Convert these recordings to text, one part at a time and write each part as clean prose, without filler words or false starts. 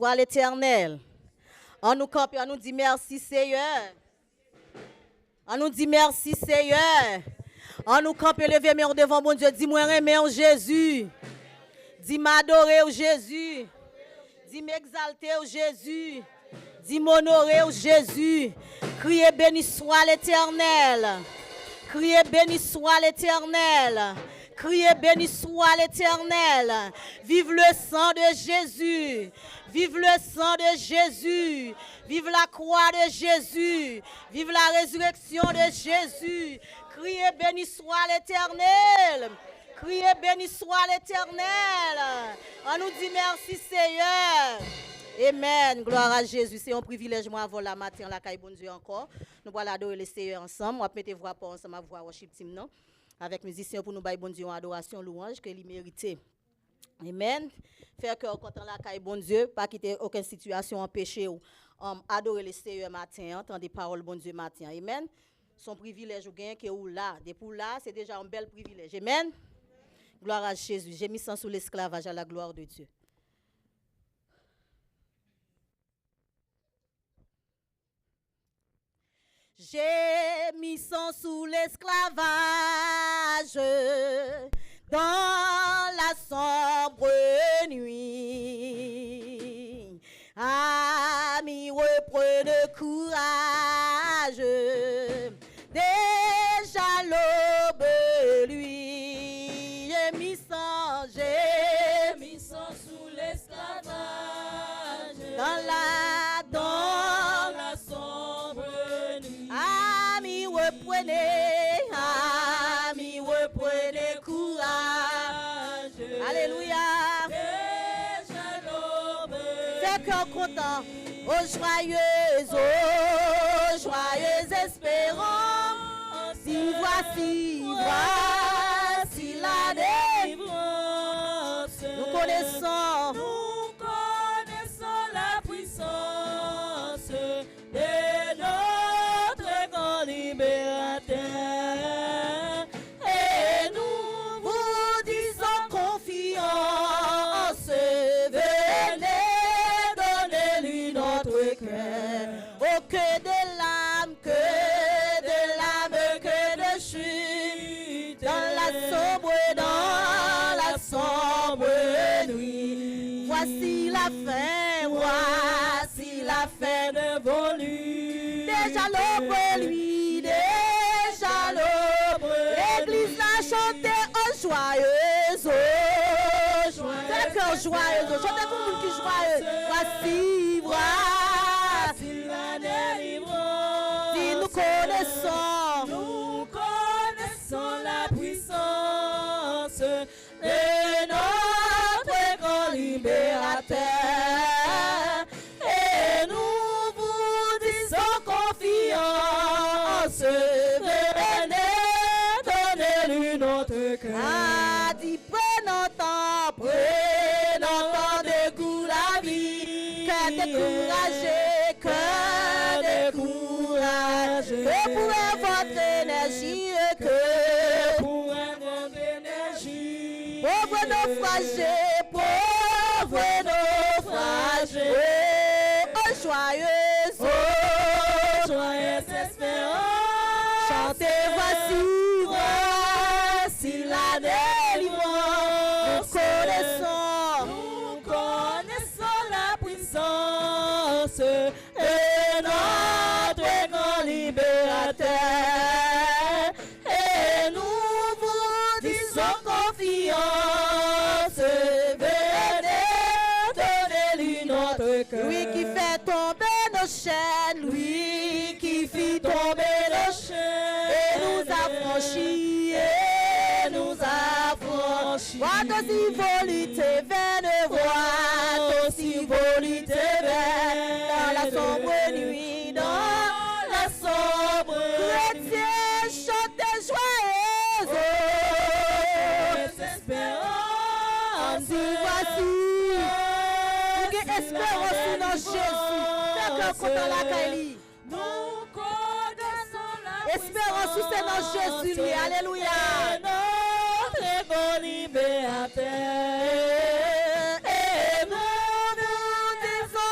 soit l'Éternel. On nous campe, on nous dit merci Seigneur. On nous dit merci Seigneur. On nous campe et lever mais devant mon Dieu. Dis-moi aimer en Jésus. Dis m'adorer au Jésus. Dis m'exalter au Jésus. Dis m'honorer au Jésus. Criez béni soit l'Éternel. Criez béni soit l'Éternel. Criez béni soit l'Éternel. Vive le sang de Jésus. Vive le sang de Jésus. Vive la croix de Jésus. Vive la résurrection de Jésus. Criez béni soit l'Éternel. Criez béni soit l'Éternel. On nous dit merci Seigneur. Amen. Gloire à Jésus. C'est un privilège moi avant la matin la caille bon Dieu encore. Nous allons adorer le Seigneur ensemble. On va mettre voix pour ensemble, voix worship team non. Avec musiciens pour nous bailler bon Dieu en adoration louange que lui mérite. Amen. Faire cœur content la caille bon Dieu, pas quitter aucune situation empêcher ou adorer le Seigneur matin, entendre des paroles bon Dieu matin. Amen. Son privilège ou gain que ou là, depuis là, c'est déjà un bel privilège. Amen. Gloire à Jésus. J'ai mis sang sous l'esclavage à la gloire de Dieu. J'ai mis sang sous l'esclavage dans la sombre nuit. Amis, reprenez courage. Déjà l'aube, lui. J'ai mis sang sous l'esclavage dans la sombre nuit. Amis, reprenez courage. Alléluia. Déjà l'aube. Fais cœur content. Oh joyeuse espérance. Voici la délivrance. Nous connaissons la puissance de notre grand libérateur. Et nous vous disons confiance. Venez donner-lui notre cœur. Oh que de l'âme, que de chute. Dans la sombre nuit. Voici la fin de vos nuits. Déjà l'aube, lui, déjà l'aube. L'église l'a chanté aux joyeuses. Fais cœur joyeuse, chantez comme vous qui joyeuse. Voici la délivrance. Si nous connaissons la puissance de notre grand libérateur. Et nous vous disons confiance. Venez, donnez-lui notre cœur. Ah, dis prenons temps de goût la vie. Cœur découragé. Que pour votre énergie, pauvre naufragé, oh joyeuse espérance. Chantez voici la délivrance. Nous connaissons la puissance de notre grand libérateur. Et nous vous disons confiance. Lui qui fait tomber nos chaînes, lui qui fit tomber nos chaînes, et nous affranchit. Voix aussi volité vaine, voix aussi volité vaine, dans la sombre nuit, dans la sombre chrétien, chantez joyeuse espérance. Voici espérance dans Jésus. Fais cœur content la Kaili. Espérance c'est dans Jésus. Alléluia. Notre bon libérateur. Et nous disons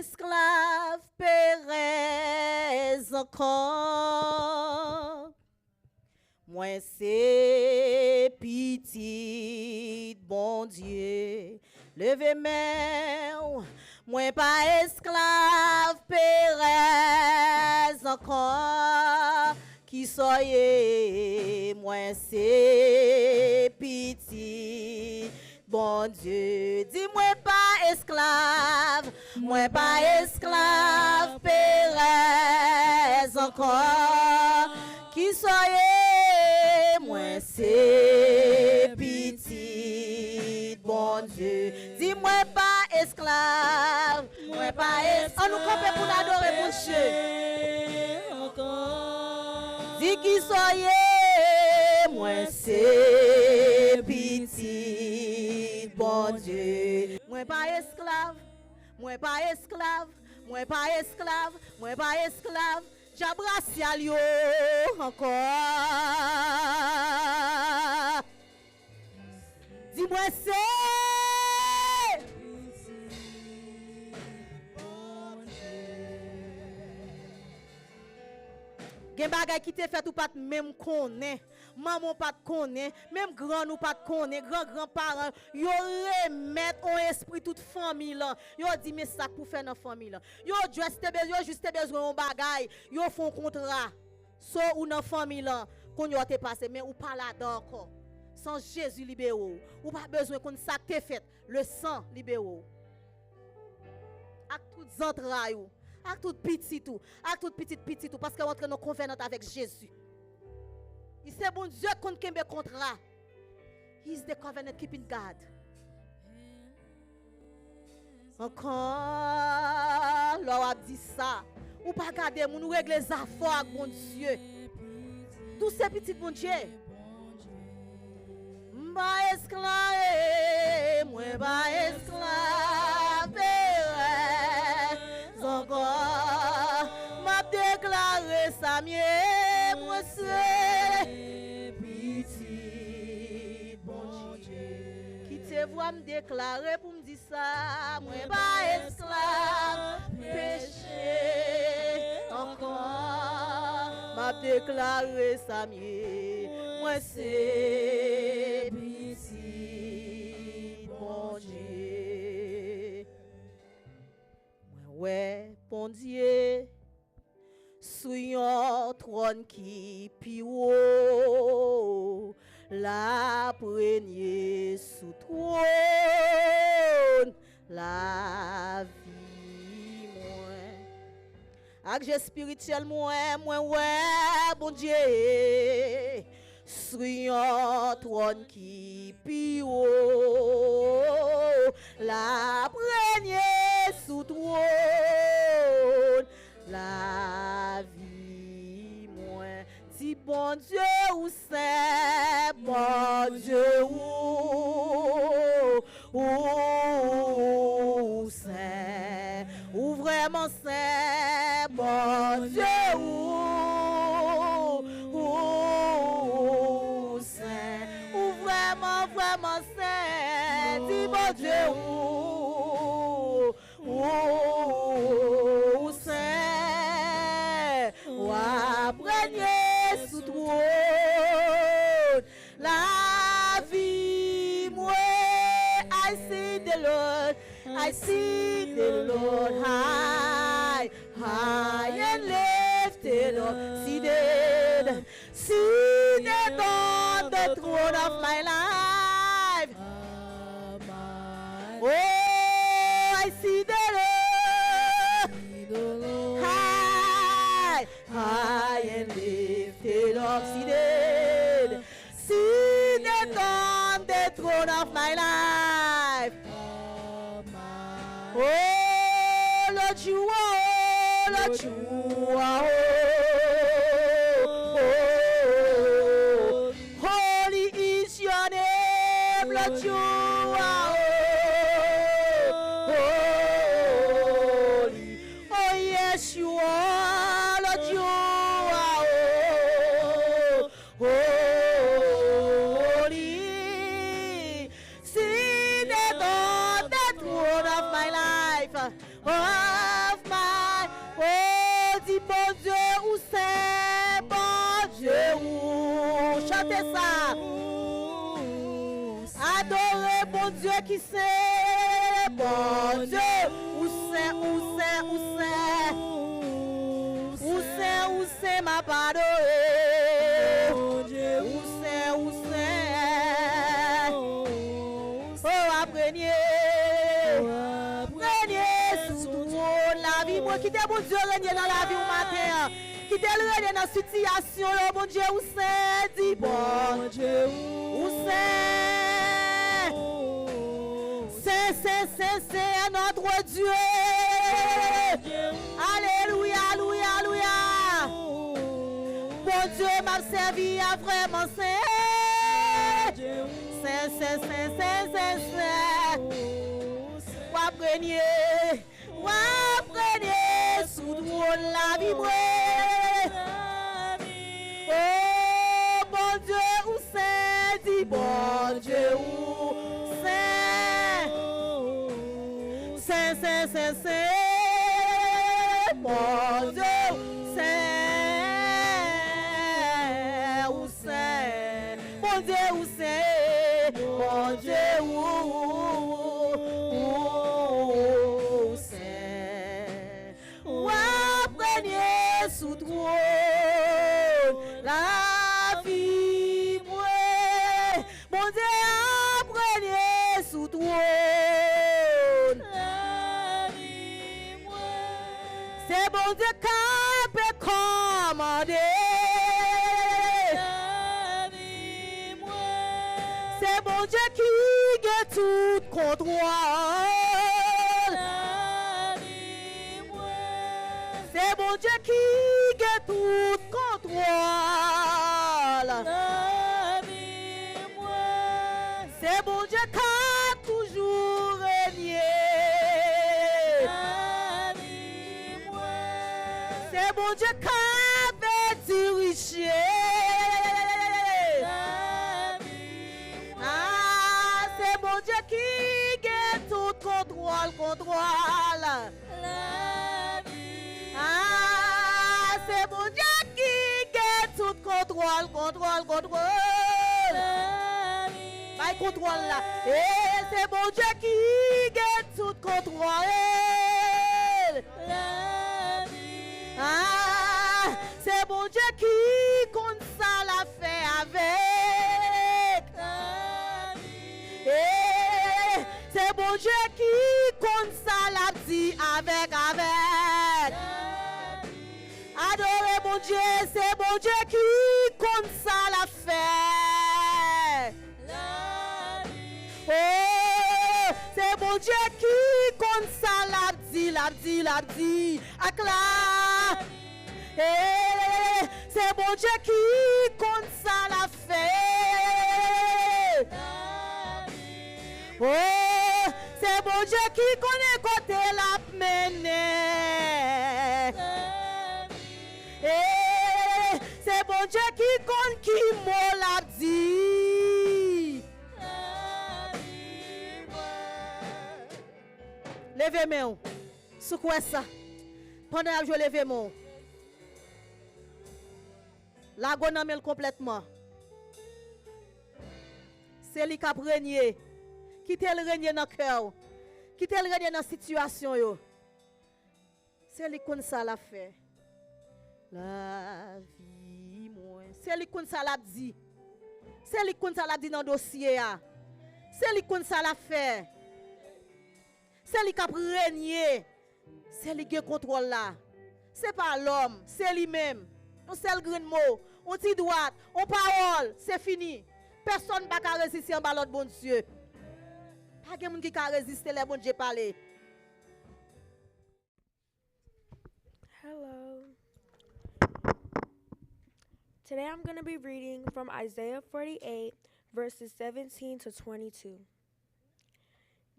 esclave Pérez encore. Moi c'est petit bon Dieu. Levez main, moi pas esclave Pérez encore. Qui soyez, moi c'est petit bon Dieu. Dis-moi pas esclave, moi pas esclave Pérez encore. Qui soyez, moi c'est petit bon Dieu. Dis-moi pas esclave, moi pas esclave. On nous compte pour l'adorer pour Dieu. Dis qui soyez, moi c'est petit bon Dieu. Moi pas esclave, moi pas esclave, moi pas esclave, moi pas esclave. J'abrace à Lio encore. Dis-moi c'est. Gen bagay qui te fait ou pas même connaît, maman pas connaît, même grand ou pas connaît, grand-parents, yo remettre en esprit toute famille là. Yo dit mais ça pour faire dans famille là. Yo juste besoin un bagay, yo font contrat. So ou dans famille là, qu'on yo te passé mais ou pas là encore. Sans Jésus libéré ou pas besoin qu'on ça te fait, le sang libéré. Avec toutes entrailles. Avec tout petit tout, avec tout petit tout, parce que entre nous convenons avec Jésus. Il c'est bon Dieu qu'on kembe contrat. He is the covenant keeping God. Encore, l'on a dit ça. Ou pas garder, nous régler les affaires avec bon Dieu. Tous ces petits bon Dieu. M'a esclave, moi m'a esclave. Encore, m'a déclaré ça mieux, moi c'est petit bon Dieu. Qui te voit me déclarer pour me dire ça, moi pas esclave, péché. Encore, m'a déclaré ça mieux, moi c'est petit bon Dieu. Ouais, bon Dieu, sous un trône qui pi haut, la première sous trône, la vie moi. Avec spirituel moi, ouais, bon Dieu, sous un trône qui pi haut, la première sous trône, la vie moins. Si bon Dieu ou c'est bon Dieu ou c'est ou vraiment c'est bon Dieu ou c'est ou vraiment c'est si bon Dieu ou c'est ou après sous trône la vie moi. I see the Lord, I see the Lord high, high and lifted up, seated on the throne of my life. Oh, I see the Lord high, high and lifted up, seated on the throne of my life. Oh, Lord, you are, Lord, you are. Holy is your name, Lord, you are. Holy, oh yes, you are, Lord, you are. Holy, seated on the throne of my life. Oh, dit bon Dieu ou c'est bon Dieu ou chantez ça. Adorez bon Dieu qui c'est bon Dieu ou c'est m'a pardonné ou c'est oh apprenez sous la vie moi qui t'ai bon Dieu régner dans la vie au matin qui t'ai régner dans situation bon Dieu où c'est dit bon Dieu où c'est notre Dieu. Alléluia, alléluia, alléluia. Bon Dieu m'a servi à vraiment c'est. Ou apprenez sous la vie. Oh, bon Dieu, où c'est dit, bon Dieu, où c'est. Bon Dieu, c'est. Où c'est. Bon Dieu, où c'est. Bon Dieu, où c'est. Ou apprenez sous trône la vie, moi. Bon Dieu, apprenez sous trône la vie, moi. C'est bon Dieu qui peut commander la vie, moi. C'est bon Dieu qui a tout contrôle la vie, moi. C'est bon Dieu qui a tout contrôle la vie, moi. C'est bon Dieu qui a toujours régné la vie, moi. C'est bon Dieu qui a dirigé la vie, moi. Ah, c'est bon Dieu qui a tout contrôle la vie. Ah, c'est bon Dieu qui a tout contrôle la vie. Pas contrôle là. Et c'est bon Dieu qui a tout contrôle la vie. Ah, c'est bon Dieu qui compte ça la fait avec la vie. Et c'est bon Dieu qui compte ça la dit avec la vie. Adorez mon Dieu, c'est bon Dieu qui compte ça la fait la vie. Oh, c'est bon Dieu qui compte ça la dit avec la eh, c'est bon Dieu qui compte ça la fait. Oh, c'est bon Dieu qui connaît côté la mener. Eh, c'est bon Dieu qui compte qui m'a la dit. Levez moi. Sous quoi ça? Pendant que je lève moi. La gonamel complètement. C'est lui qui a régné. Qui t'a régné dans le cœur. Qui t'a régné dans la situation. C'est lui qui ça l'a fait. La vie, moi. C'est lui qui ça l'a dit. C'est lui qui ça l'a dit dans le dossier. C'est lui qui ça l'a fait. C'est lui qui a régné. C'est lui qui a contrôle là. C'est pas l'homme, c'est lui-même. On seul grand mot, on dit droite, on parole, c'est fini. Personne ne peut résister en bas l'autre bon Dieu. Pas de monde qui peut résister les bon Dieu parler. Hello. Today I'm going to be reading from Isaiah 48, verses 17 to 22.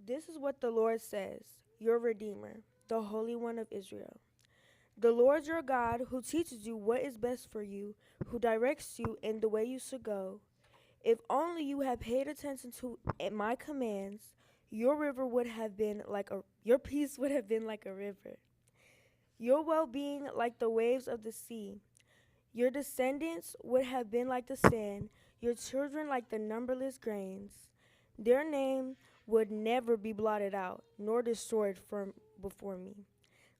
This is what the Lord says, your Redeemer, the Holy One of Israel. The Lord your God, who teaches you what is best for you, who directs you in the way you should go. If only you had paid attention to my commands, your peace would have been like a river. your well-being like the waves of the sea. Your descendants would have been like the sand, your children like the numberless grains. Their name would never be blotted out, nor destroyed from before me.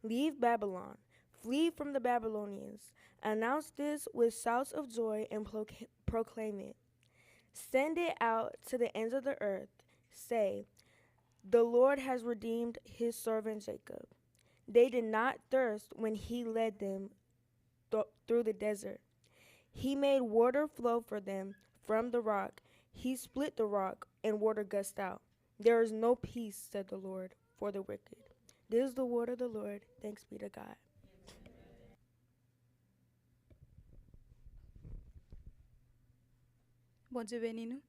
Leave Babylon, flee from the Babylonians. Announce this with shouts of joy and proclaim it. Send it out to the ends of the earth. Say, the Lord has redeemed his servant Jacob. They did not thirst when he led them through the desert. He made water flow for them from the rock. He split the rock, and water gushed out. There is no peace, said the Lord, for the wicked. This is the word of the Lord. Thanks be to God. Bon Dieu bénis nous.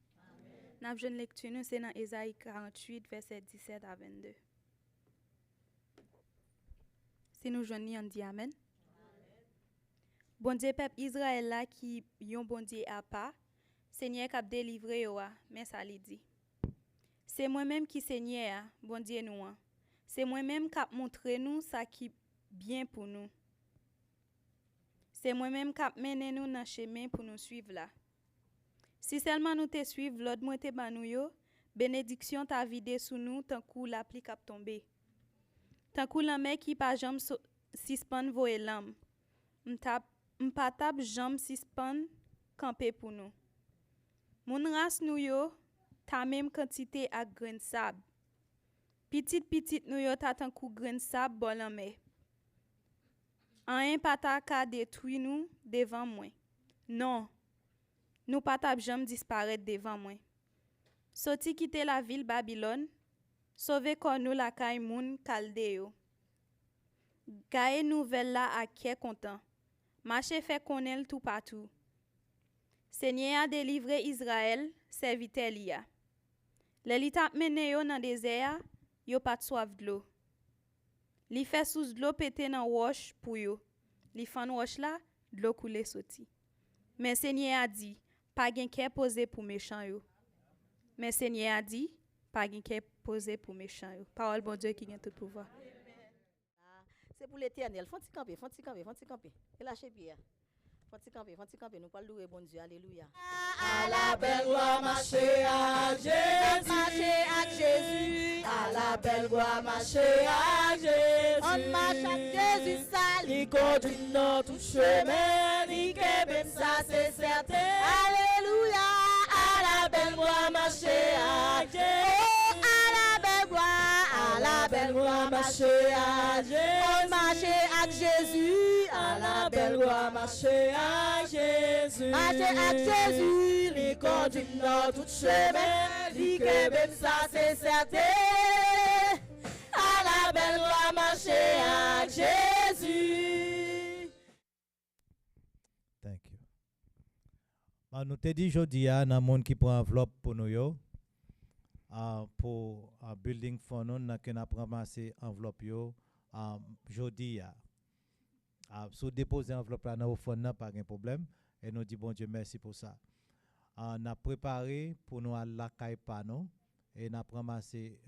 N'a jeune lecture nous c'est dans Ésaïe 48 verset 17 à 22. Si nous joignons on dit amen. Bon Dieu peuple Israël là qui yon bon Dieu à pas, Seigneur qui a délivré yo a, mais ça li dit. C'est moi-même qui Seigneur, bon Dieu nous. C'est moi-même qui a montré nous ça qui bien pour nous. C'est moi-même qui a mené nous dans chemin pour nous suivre là. Si seulement nous te suivre, l'autre moi te ban nous yo, bénédiction t'a vidé sous nous tant kou la pli k'ap tomber. Tant kou la mer qui pa jam suspend voye l'âme. M'pa tap jam suspend camper pour nous. Moun race nous yo, ta même quantité à grain sable. Petit nous yo ta tant kou grain sable bon la mer. Un pata ka détruit nous devant moi. Non. Nous pas tap jam disparaître devant moi. Soti quitter la ville Babylone, sauver kon nous la kay moun Kaldéo. Gaye nouvelle la à qui content. Marché fait connaître tout partout. Seigneur a délivré Israël, serviteur liya. Les tap mené yo dans désert, yo pas soif de l'eau. Li fait sous de l'eau pété dans roche pour yo. Li fan roche là, de l'eau coule soti. Mais Seigneur a dit pas gen kè posé pour méchant yo. Mais Seigneur a dit, pas gen kè posé pour méchant yo. Parole bon Dieu qui gen tout pouvoir. C'est pour l'éternel. Faut-il camper, faut-il camper, faut-il camper. Et lâchez bien. Faut-il camper. Nous parlons louer bon Dieu. Alléluia. À la belle gloire, marcher à Jésus. Marcher à Jésus. À la belle gloire, marcher à Jésus. On marche à Jésus sale. Il conduit notre chemin, il même ça c'est certain. Alléluia. À la belle gloire, marcher à Jésus. Oh, à la belle gloire. À la belle gloire, marcher à Jésus. On marche à Jésus. À la belle gloire, marcher à Jésus. Marcher à Jésus. Il conduit notre chemin, il même ça c'est certain. À la belle gloire, marcher à Jésus. Thank you. Nous te dit aujourd'hui, dans le monde qui prend enveloppe pour nous, pour building fund, nous avons ramassé enveloppe aujourd'hui. Si vous déposez enveloppe dans le fond, pas de problème. Et nous disons bon Dieu merci pour ça. On a préparé pour nous à la caille panneau et nous avons ramassé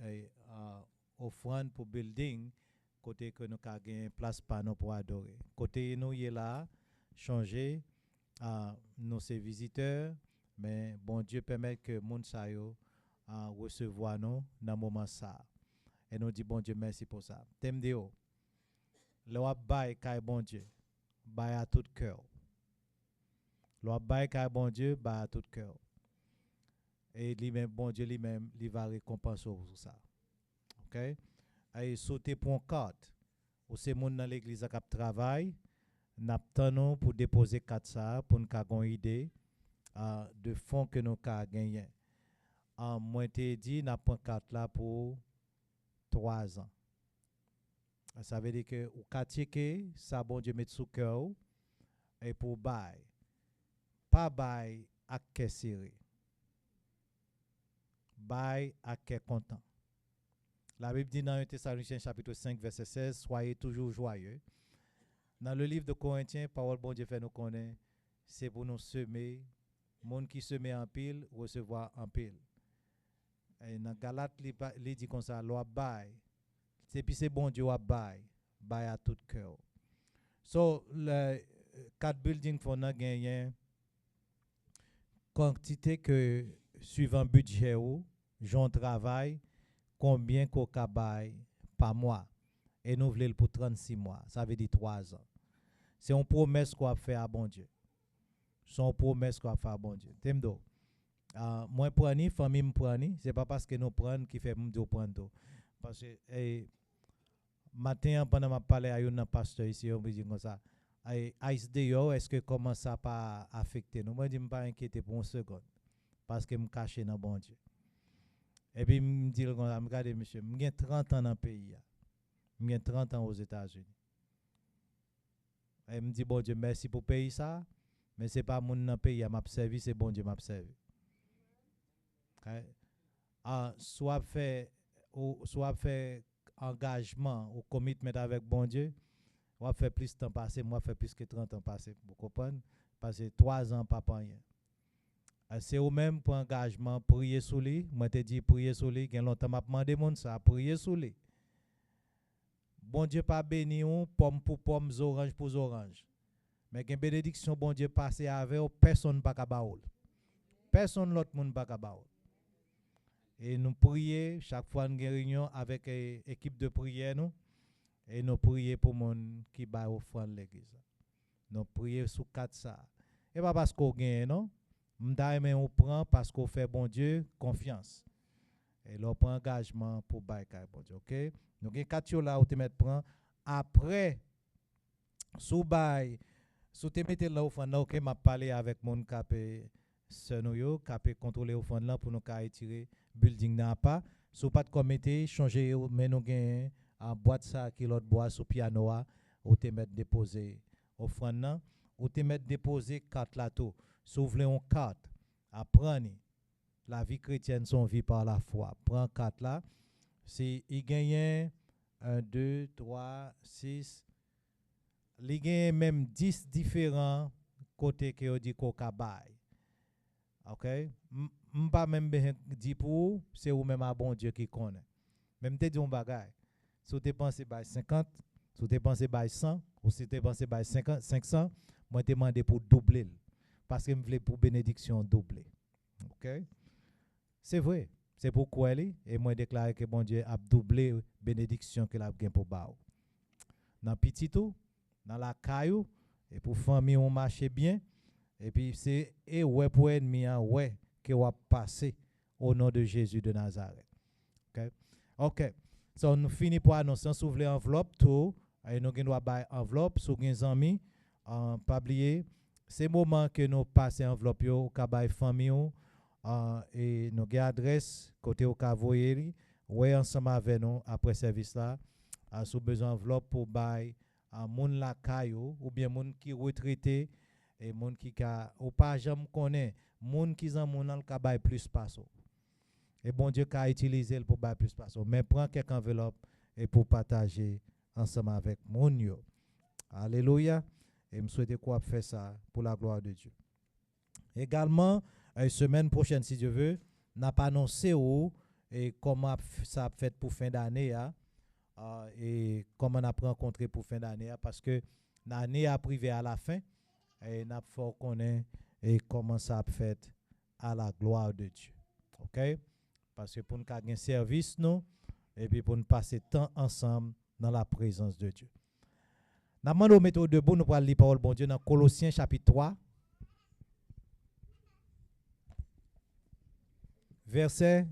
offrande pour building côté que nous avons une place panneau pour adorer. Côté nous y est là, changer. Nous sommes visiteurs, mais bon Dieu permet que moun sa yo recevoir nous dans moment ça. Et nous dit bon Dieu merci pour ça. Thème de yo. Le wap bay kay bon Dieu, bay à tout cœur. Le wap bay kay bon Dieu, bay à tout cœur. Et lui-même bon Dieu lui-même, il va récompenser pour ça. OK? Et sauter pour un carte. Ou c'est moun dans l'église qui travaille. N'attendons pour déposer 4 ça pour nous avoir une idée de fonds que nous avons gagné. Moi, je dit, nous avons 4 là pour 3 ans. Ça veut dire que ou katike, ça bon Dieu met sous cœur et pour bail. Pas bail à que serré. Bail à que content. La Bible dit dans 1 Thessaloniciens chapitre 5 verset 16, soyez toujours joyeux. Dans le livre de Corinthiens, parole bon Dieu fait nous connaître, c'est pour nous semer, monde qui semer en pile, recevoir en pile. Et dans Galates, il dit comme ça, l'on bail. C'est puis c'est bon Dieu à bail à tout cœur. So, le 4 buildings qu'on a gagné, quantité que suivant budget ou, j'en travaille, combien qu'on cabaye par mois. Et nous voulons pour 36 mois. Ça veut dire 3 ans. C'est une promesse qu'on a fait à bon Dieu. C'est une promesse qu'on a fait à bon Dieu. Temdo. Moi, prendre, famille me prendre, c'est pas parce que nous prenons qui fait nous prendre. Parce que, matin, pendant ma parler à un pasteur ici, on me dit comme ça. ISDO, est-ce que comment ça pas affecté nous? Moi, je ne me pas inquiété pour une seconde. Parce que je me cache dans bon Dieu. Et puis, je me dis, regardez, monsieur, j'ai 30 ans dans le pays. J'ai 30 ans aux États-Unis. Et me dit, bon Dieu, merci pour payer ça. Mais ce n'est pas mon pays à m'a servi, c'est bon Dieu m'a servi. Soit fait engagement ou commitment avec bon Dieu, on fait plus de temps passé, moi fait plus que 30 ans passé. Vous comprenez? Parce que 3 ans, pas rien. C'est au même pour engagement, prier sous lui. Moi, te dit prier sous lui. Il y a longtemps, m'a demandé mon ça, prier sous lui. Bon Dieu pas béni ou pomme pour pomme, orange pour orange. Mais une bénédiction, bon Dieu passé avec personne pas capable. Personne l'autre monde pas capable. Et nous prions chaque fois nous réunion avec l'équipe de prière nous et nous prions pour monde qui va offrande l'église. Nous prions sur 4 ça. Et pas parce qu'on gagne non. Mais on prend parce qu'on fait bon Dieu confiance. Et l'on prend engagement pour bailler bon Dieu, OK? Donc il y a 4 là où tu mets prend après sous bail sous te mettre là au fond là OK m'a parlé avec mon capé senoyo capé contrôler au fond là pour nous ca retirer building n'a pas sous pas de comité changer mais nous gain en boîte ça qui l'autre bois sous piano ou te mettre déposer au fond là ou te mettre déposer carte là tout s'ouvrir une carte apprendre la vie chrétienne son vie par la foi prend carte là si il gagne 1 2 3 6 il gagne même 10 différents côtés que on dit qu'on kabay. OK, m'pas même dit pour c'est ou même à bon Dieu qui connaît. Même te dit un bagay. Si tu penses by 50, si tu penses by 100 ou si tu penses by 50 500, moi te demandé pour doubler parce que me voulais pour bénédiction doubler. OK? C'est vrai. C'est pourquoi et moi déclaré que bon Dieu a doublé bénédiction que l'a gain pour ba. Dans petit tout, dans la caillou et pour famille on marche bien et puis c'est et ouais pour ennemi ouais que va passer au nom de Jésus de Nazareth. OK. OK. So nous fini pour annoncer s'ouvrir enveloppe tout et nous doit bailler enveloppe sous gen amis pas oublier c'est moment que nous passer enveloppe yo ka bailler famille et nous avons adresse côté au Cavoyeri ouais ensemble avec nous après service là sous besoin enveloppe pour bail à moun la caillou ou bien moun qui retraité et moun qui ka ou pas jamais connaît moun qui en moun nan ka bail plus passo et bon Dieu ka utiliser pour bail plus passo mais prend quelques enveloppe et pour partager ensemble avec moun yo. Alléluia et me souhaite quoi faire ça pour la gloire de Dieu. Également semaine prochaine si Dieu veut n'a pas annoncé où et comment ça fait pour fin d'année et comment on a rencontré pour fin d'année parce que l'année a privé à la fin et n'a faut connaître et comment ça fait à la gloire de Dieu. OK? Parce que pour nous gagner service nous et puis pour nous passer temps ensemble dans la présence de Dieu. N'a demandé mettre debout nous pour lire parole bon Dieu dans Colossiens chapitre 3 verset.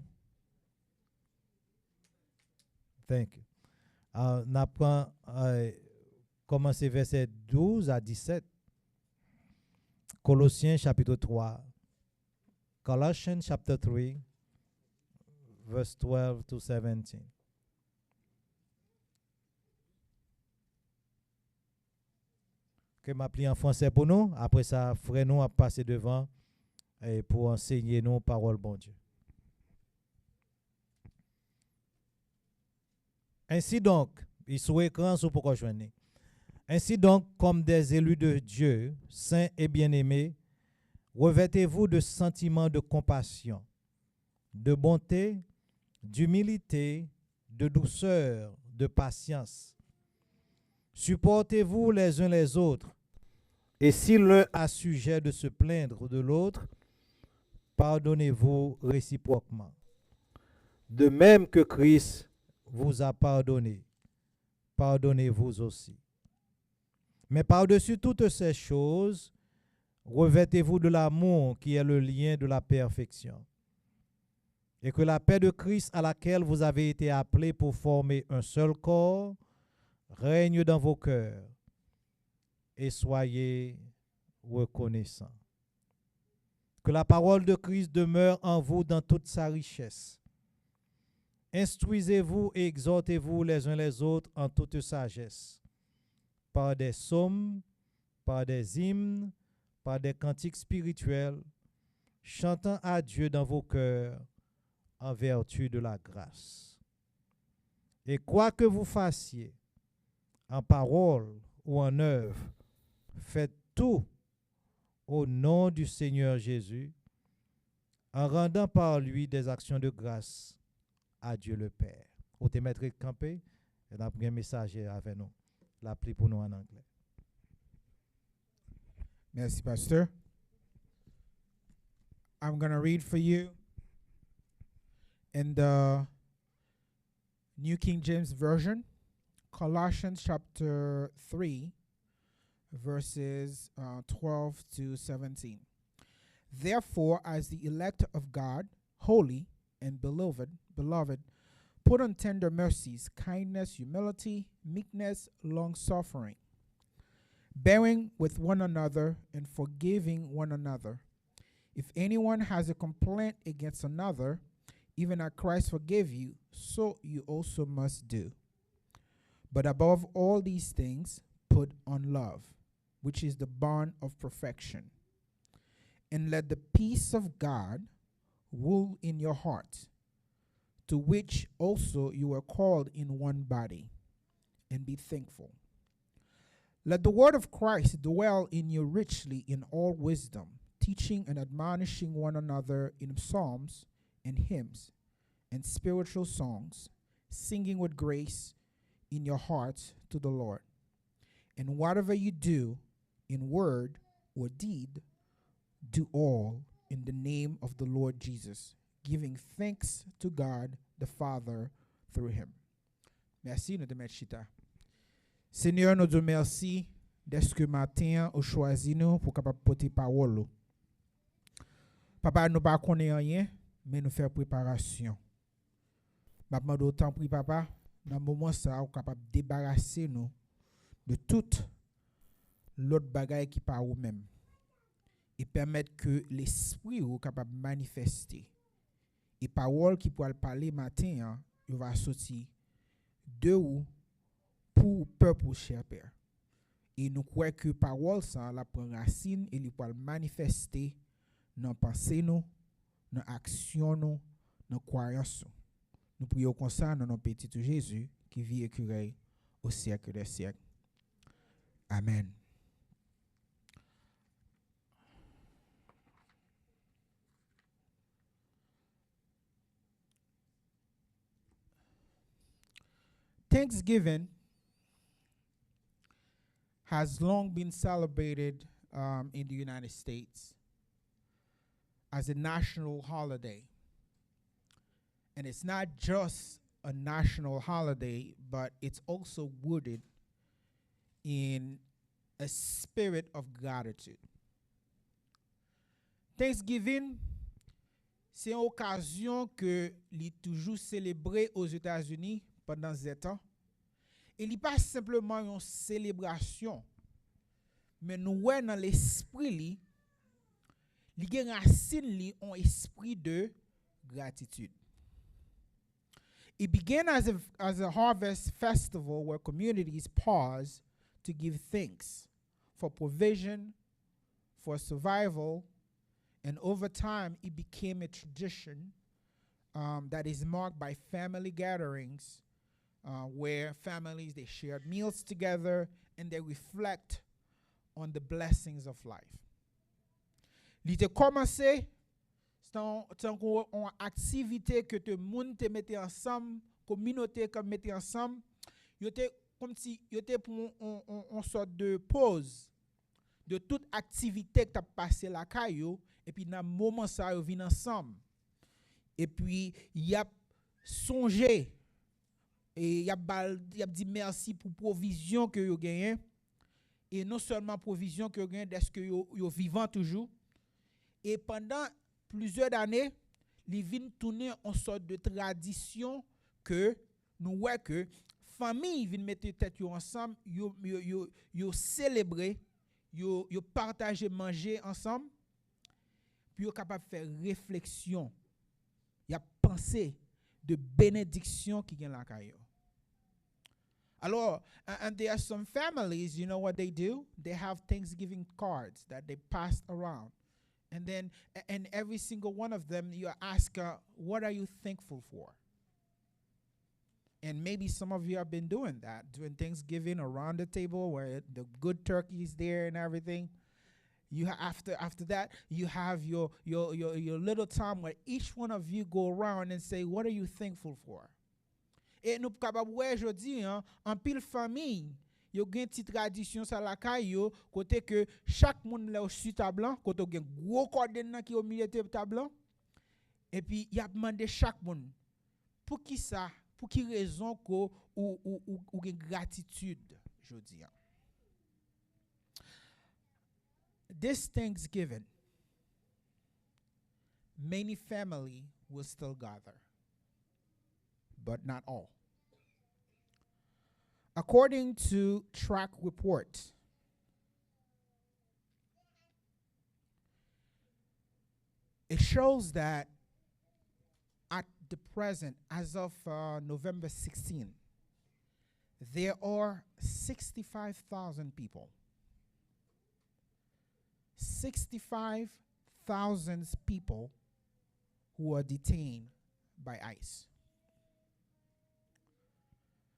Thank you. On apprend commencer verset 12 à 17. Colossiens chapitre 3. Colossians chapter 3 verse 12 to 17. Que m'appli en français pour nous, après ça frère nous a passer devant et pour enseigner nous parole bon Dieu. Ainsi donc, il sur écran sur pourquoi joindre. Ainsi donc, comme des élus de Dieu, saints et bien-aimés, revêtez-vous de sentiments de compassion, de bonté, d'humilité, de douceur, de patience. Supportez-vous les uns les autres. Et si l'un a sujet de se plaindre de l'autre, pardonnez-vous réciproquement. De même que Christ vous a pardonné, pardonnez-vous aussi. Mais par-dessus toutes ces choses, revêtez-vous de l'amour qui est le lien de la perfection. Et que la paix de Christ à laquelle vous avez été appelés pour former un seul corps règne dans vos cœurs et soyez reconnaissants. Que la parole de Christ demeure en vous dans toute sa richesse. Instruisez-vous et exhortez-vous les uns les autres en toute sagesse, par des psaumes, par des hymnes, par des cantiques spirituels, chantant à Dieu dans vos cœurs en vertu de la grâce. Et quoi que vous fassiez, en parole ou en œuvre, faites tout au nom du Seigneur Jésus, en rendant par lui des actions de grâce à Dieu le Père. Vous te mettre campé, et on a pris un message avec nous. L'appli pour nous en anglais. Merci, Pastor. I'm going to read for you in the New King James Version, Colossians chapter 3, verses 12 to 17. Therefore, as the elect of God, holy and beloved, put on tender mercies, kindness, humility, meekness, long-suffering, bearing with one another and forgiving one another. If anyone has a complaint against another, even as Christ forgave you, so you also must do. But above all these things, put on love, which is the bond of perfection. And let the peace of God rule in your hearts, to which also you were called in one body, and be thankful. Let the word of Christ dwell in you richly in all wisdom, teaching and admonishing one another in psalms and hymns and spiritual songs, singing with grace in your hearts to the Lord. And whatever you do, in word or deed, do all in the name of the Lord Jesus, giving thanks to God the Father through him. Merci, nous te mettons chita. Seigneur, nous te merci d'être que matin ou choisi nous pour capable porter parole. Papa, nous pas connaît rien, mais nous faire préparation. Maintenant d'autant prie papa, dans le moment ça, ou capable débarrasser nous de toute l'autre bagaille qui par ou même et permettre que l'esprit ou capable manifester. Et parole qui pourra parler matin, il va sortir de ou pour peuple cher Père. Et nous croyons que parole ça la prend racine et il pourra manifester dans pensée nous, dans action nous, dans croyance. Nous prions comme ça dans notre petit Jésus qui vit et qui règne au siècle des siècles. Amen. Thanksgiving has long been celebrated in the United States as a national holiday. And it's not just a national holiday, but it's also rooted in a spirit of gratitude. Thanksgiving, c'est une occasion que l'est toujours célébrée aux États-Unis pendant ce temps. Il n'est pas simplement une célébration, mais nous voyons dans l'esprit, il y a un esprit de gratitude. It began as a harvest festival where communities pause to give thanks for provision, for survival, and over time it became a tradition that is marked by family gatherings where families, they shared meals together and they reflect on the blessings of life. L'ité commencé, c'est une activité que tout le monde te mettait ensemble, communauté comme mettait ensemble, ils étaient comme si yo te pour on sorte de pause de toute activité que tu as passé la caillou et puis dans moment ça yo vinn ensemble et puis y a songé et y a dit merci pour provision que yo gagné et non seulement provision que yo gagné est-ce que yo vivant toujours et pendant plusieurs années li vinn tourner en sorte de tradition que nous voyons que famille vinn mettre tête yo ensemble yo célébrer yo partager manger ensemble puis yo capable faire réflexion y a pensé de bénédiction qui gagne la caillou. Alors, and there are some families, you know what they do? They have Thanksgiving cards that they pass around. And then, and every single one of them, you ask, what are you thankful for? And maybe some of you have been doing that, doing Thanksgiving around the table where the good turkey is there and everything. You after that, you have your little time where each one of you go around and say, what are you thankful for? Et nous capable ouais jodi en pile famille, yo gen petite tradition ça la caillou côté que chaque monde là sur table côté gen gros cordon qui au milieu de table et puis y a demandé chaque monde pour qui ça, pour qui raison ko ou gen gratitude jodi. This Thanksgiving, many family will still gather, but not all. According to Track Report, it shows that at the present, as of November 16, there are 65,000 people. 65,000 people who are detained by ICE.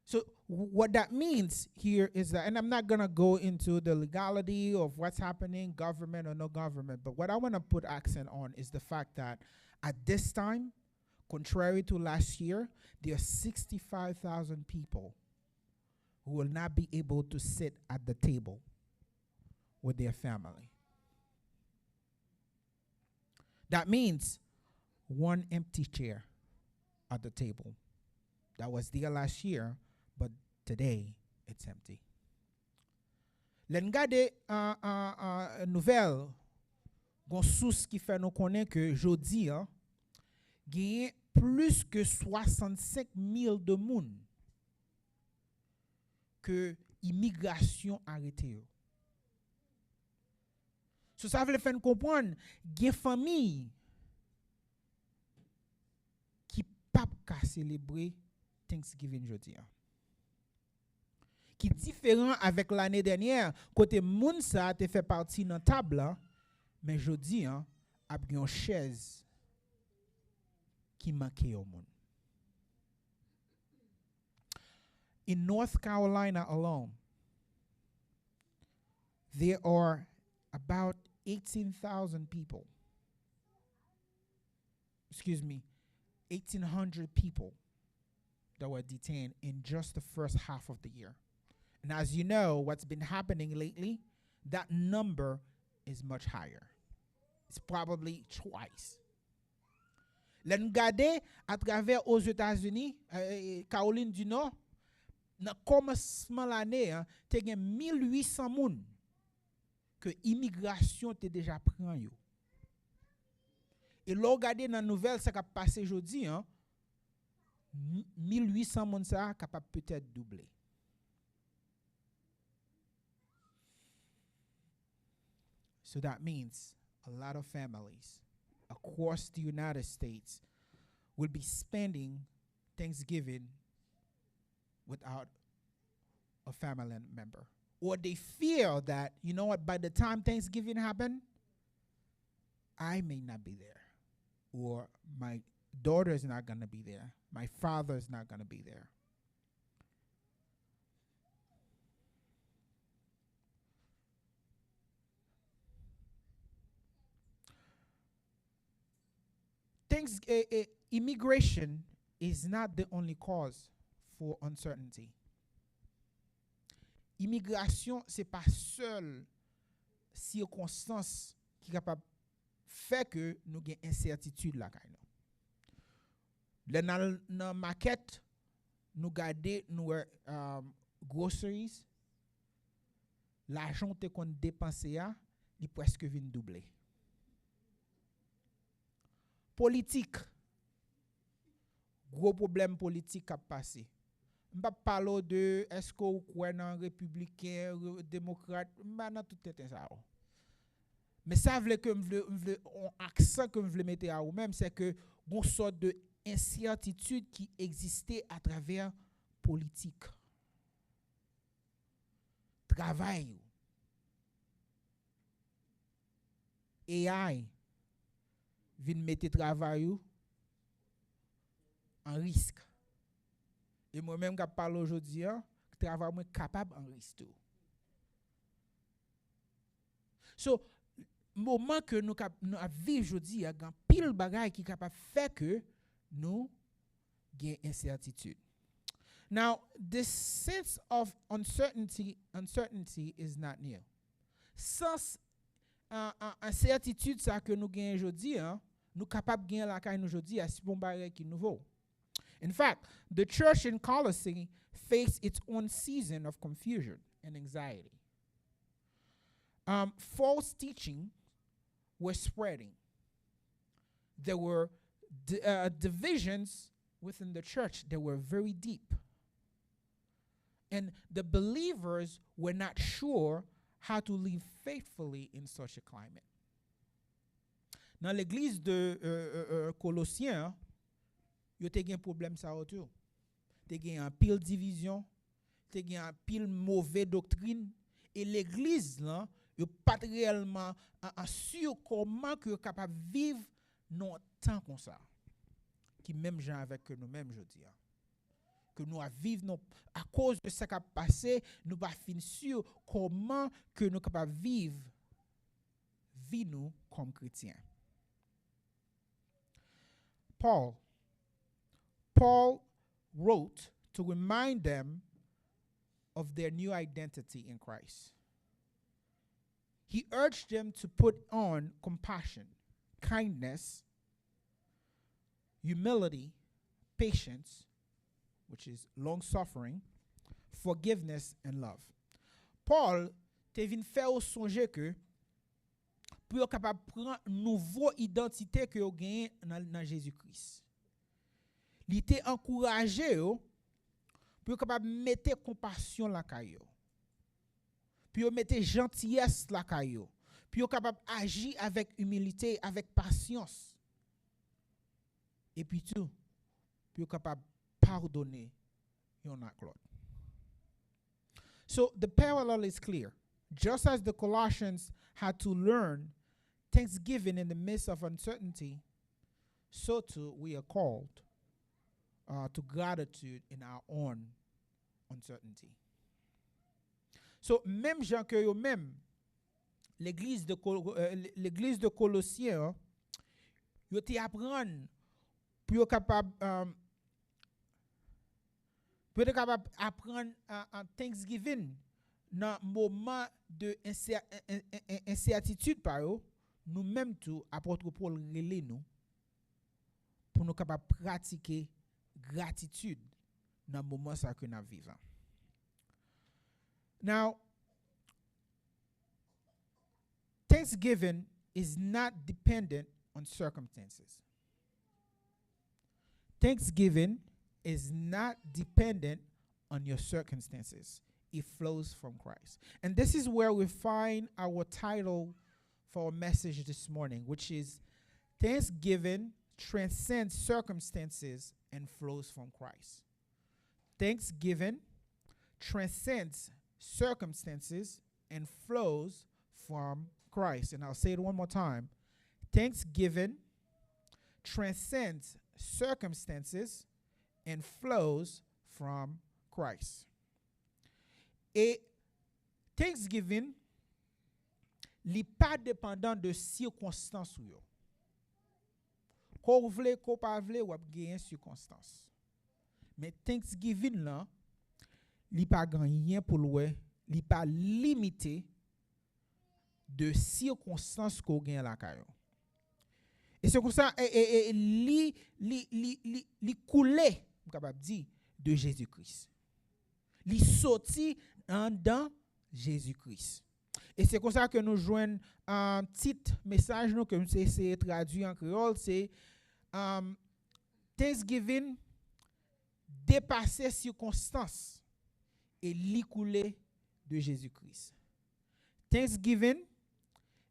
So what that means here is that, and I'm not going to go into the legality of what's happening, government or no government, but what I want to put accent on is the fact that at this time, contrary to last year, there are 65,000 people who will not be able to sit at the table with their family. That means one empty chair at the table. That was there last year, but today it's empty. L'en gade nouvelle gon source qui fait nous connaître que jodi gagne plus que 65 000 de moun que immigration arrêté. So ça veut faire comprendre des familles qui pas ka célébrer Thanksgiving jodi. Qui différent avec l'année dernière côté moun ça te fait partie dans table mais jodi a une chaise qui manque au monde. In North Carolina alone, there are about 18,000 people. Excuse me, 1,800 people that were detained in just the first half of the year. And as you know, what's been happening lately, that number is much higher. It's probably twice. L'en gade à travers aux États-Unis, Caroline du Nord, dans commencement l'année, te gen 1,800 moun que immigration te déjà prend yo. Et l'on regarde dans nouvelle ça qui a passé aujourd'hui 1,800 moun ça capable peut-être doubler. So that means a lot of families across the United States will be spending Thanksgiving without a family member. Or they fear that, you know what, by the time Thanksgiving happen, I may not be there. Or my daughter is not going to be there. My father is not going to be there. Immigration is not the only cause for uncertainty. immigration, c'est pas seule circonstance qui est capable de faire que nous avons incertitude là. Dans la maquette, nous gardons nos groceries, l'argent qu'on dépense, il presque vient doubler. Politique, gros problème politique a passé. Je ne vais pas parler de est-ce que vous croyez dans républicain, démocrate, je ne vais pas tout ça. Mais ça veut que un accent que je veux mettre à vous-même, c'est que une sorte de incertitude qui existait à travers politique, travail, AI, vient mettre travail en risque. Et moi-même, je parle aujourd'hui, le travail est capable en risque. So, moment que nous vivons aujourd'hui, il y a un pile de bagaille qui est capable de faire que nous ayons incertitude. Now, this sense of uncertainty is not new. Sans incertitude ça que nous gagnons aujourd'hui, nous sommes capables de gagner la caille aujourd'hui à ce bon bagage qui est nouveau. In fact, the church in Colossae faced its own season of confusion and anxiety. False teaching were spreading. There were divisions within the church that were very deep. And the believers were not sure how to live faithfully in such a climate. Dans l'église de Colossiens, il y a un problème ça autour. Il y a un pile division, il y a un pile mauvaise doctrine, et l'église là, il n'est pas réellement sûr comment que capable de vivre dans temps comme ça. Qui même gens avec nous-mêmes aujourd'hui. Que nous vivons à cause de ce qui a passé, nous pas fin sûr comment que nous capable vivre vie nous comme chrétiens. Paul wrote to remind them of their new identity in Christ. He urged them to put on compassion, kindness, humility, patience, which is long suffering, forgiveness, and love. Paul te vin faire songer que pour être capable de prendre une nouvelle identité que vous gagnez dans Jésus-Christ. Il était encouragé pour être capable de mettre compassion la caillou. Puis mettre gentillesse la caillou. Puis être capable d'agir avec humilité, avec patience. Et puis tout, puis être capable de pardonner yon ak l'autre. So the parallel is clear. Just as the Colossians had to learn thanksgiving in the midst of uncertainty, so too we are called to gratitude in our own uncertainty. So même gens que yo même l'église de Colossiens yo te apprendre pour être capable d'apprendre en Thanksgiving dans moment de incertitude par eux, nous-mêmes tout apôtre Paul relé nous pour nous capable pratiquer gratitude dans moment ça que nous vivons. Now, Thanksgiving is not dependent on circumstances. Thanksgiving is not dependent on your circumstances. It flows from Christ. And this is where we find our title for our message this morning, which is Thanksgiving transcends circumstances and flows from Christ. Thanksgiving transcends circumstances and flows from Christ. And I'll say it one more time. Thanksgiving transcends circumstances and flows from Christ. Et Thanksgiving n'est pas dépendant de circonstances ou yo. Qu'on vle, qu'on pas vle, ou ap gen circonstances. Mais Thanksgiving là, li pas rien pour louer li pas limité de circonstances qu'on gagne la caillou. Et c'est comme ça li coulé, capable dire, de Jésus-Christ. Li sorti dans Jésus-Christ. Et c'est comme ça que nous joignons un petit message nous que c'est traduit en créole, c'est Thanksgiving dépasser circonstances et li coulé de Jésus-Christ. Thanksgiving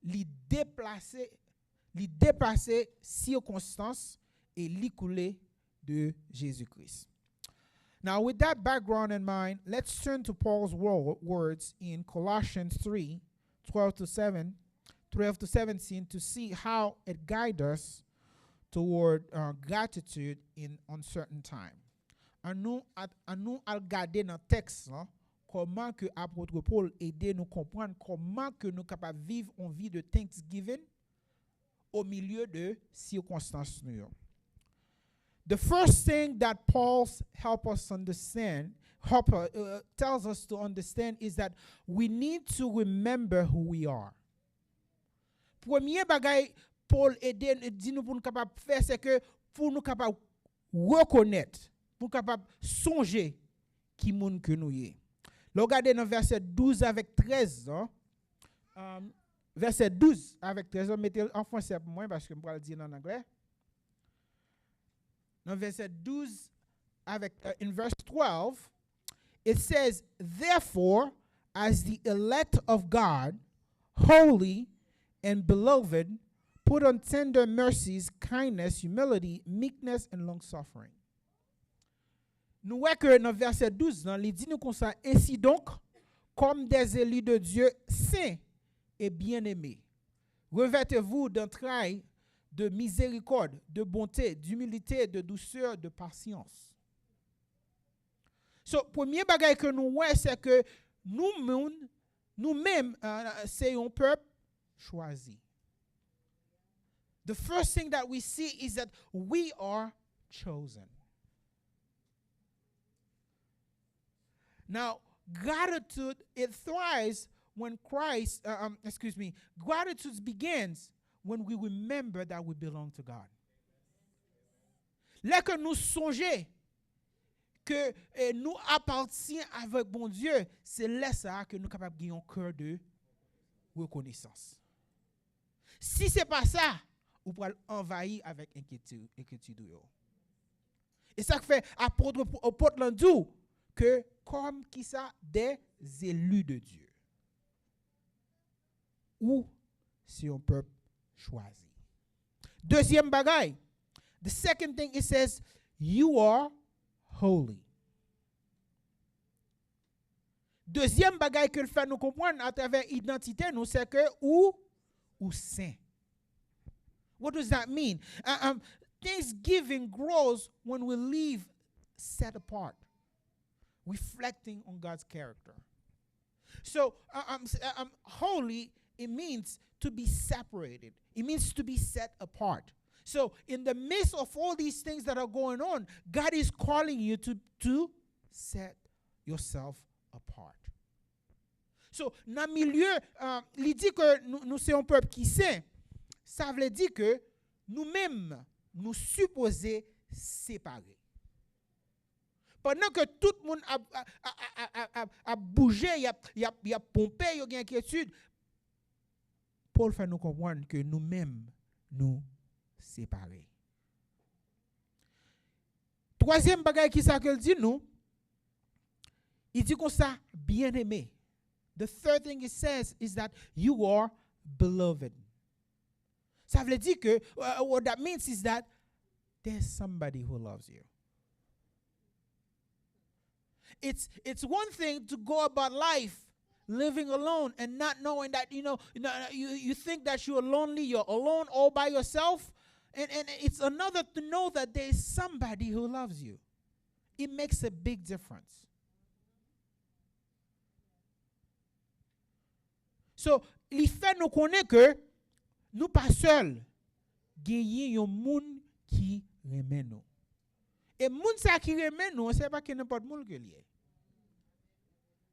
li dépasser circonstances et li coulé de Jésus-Christ. Now, with that background in mind, let's turn to Paul's words in Colossians 3, 12 to 17 to see how it guides us toward gratitude in uncertain time. À nous à regarder dans le texte, hein, comment que apôtre Paul aide nous comprendre comment que nous capables vivre une vie de Thanksgiving au milieu de circonstances. The first thing that Paul tells us to understand is that we need to remember who we are. Premier bagay Paul dit nous pour nous capable faire c'est que pour nous capable reconnaître, pour nous capable songer qui moun que nous y. Regardez dans verset 12 avec 13, verset 12 avec 13, mettez en français pour moi parce que je vais le dire en anglais. Dans verset 12 avec in verse 12 it says, therefore as the elect of God, holy and beloved, put on tender mercies, kindness, humility, meekness and long suffering. Nous voyons que dans verset 12, il dit nous comme ça, ainsi donc, comme des élus de Dieu saints et bien-aimés, revêtez-vous d'entrailles de miséricorde, de bonté, d'humilité, de douceur, de patience. So, premier bagage que nous voyons, c'est que nous-mêmes, c'est un peuple choisi. The first thing that we see is that we are chosen. Now, gratitude, it thrives when gratitude begins when we remember that we belong to God. Là que nous songeons que nous appartenons avec bon Dieu, c'est là ça que nous sommes capables de gagner un cœur de reconnaissance. Si ce n'est pas ça, vous pouvez envahir avec inquiétude. Et ça fait apôtre Landou que comme qui ça des élus de Dieu. Ou si un peuple choisi. Deuxième bagaille. The second thing it says, you are holy. Deuxième bagaille que le fait nous comprendre à travers identité nous c'est que ou saint. What does that mean? Thanksgiving grows when we live set apart, reflecting on God's character. So holy, it means to be separated. It means to be set apart. So in the midst of all these things that are going on, God is calling you to set yourself apart. So dans le milieu, il dit que nous sommes un peuple qui saint. Ça veut dire que nous-mêmes, nous supposons séparer. Pendant que tout le monde a bougé, il a pompé, il y a inquiétude, Paul fait nous comprendre que nous-mêmes, nous séparer. Troisième bagage qui ça qu'il dit nous, il dit comme ça, bien-aimé. The third thing it says is that you are beloved. Ça veut dire que what that means is that there's somebody who loves you. It's one thing to go about life living alone and not knowing that you think that you're lonely, you're alone all by yourself, and it's another to know that there's somebody who loves you. It makes a big difference. So, il fait nous connaître que nous pas seuls, gagnons yon moun qui remet nous. Et moun sa qui remet nous, c'est pas que n'importe moun que lié.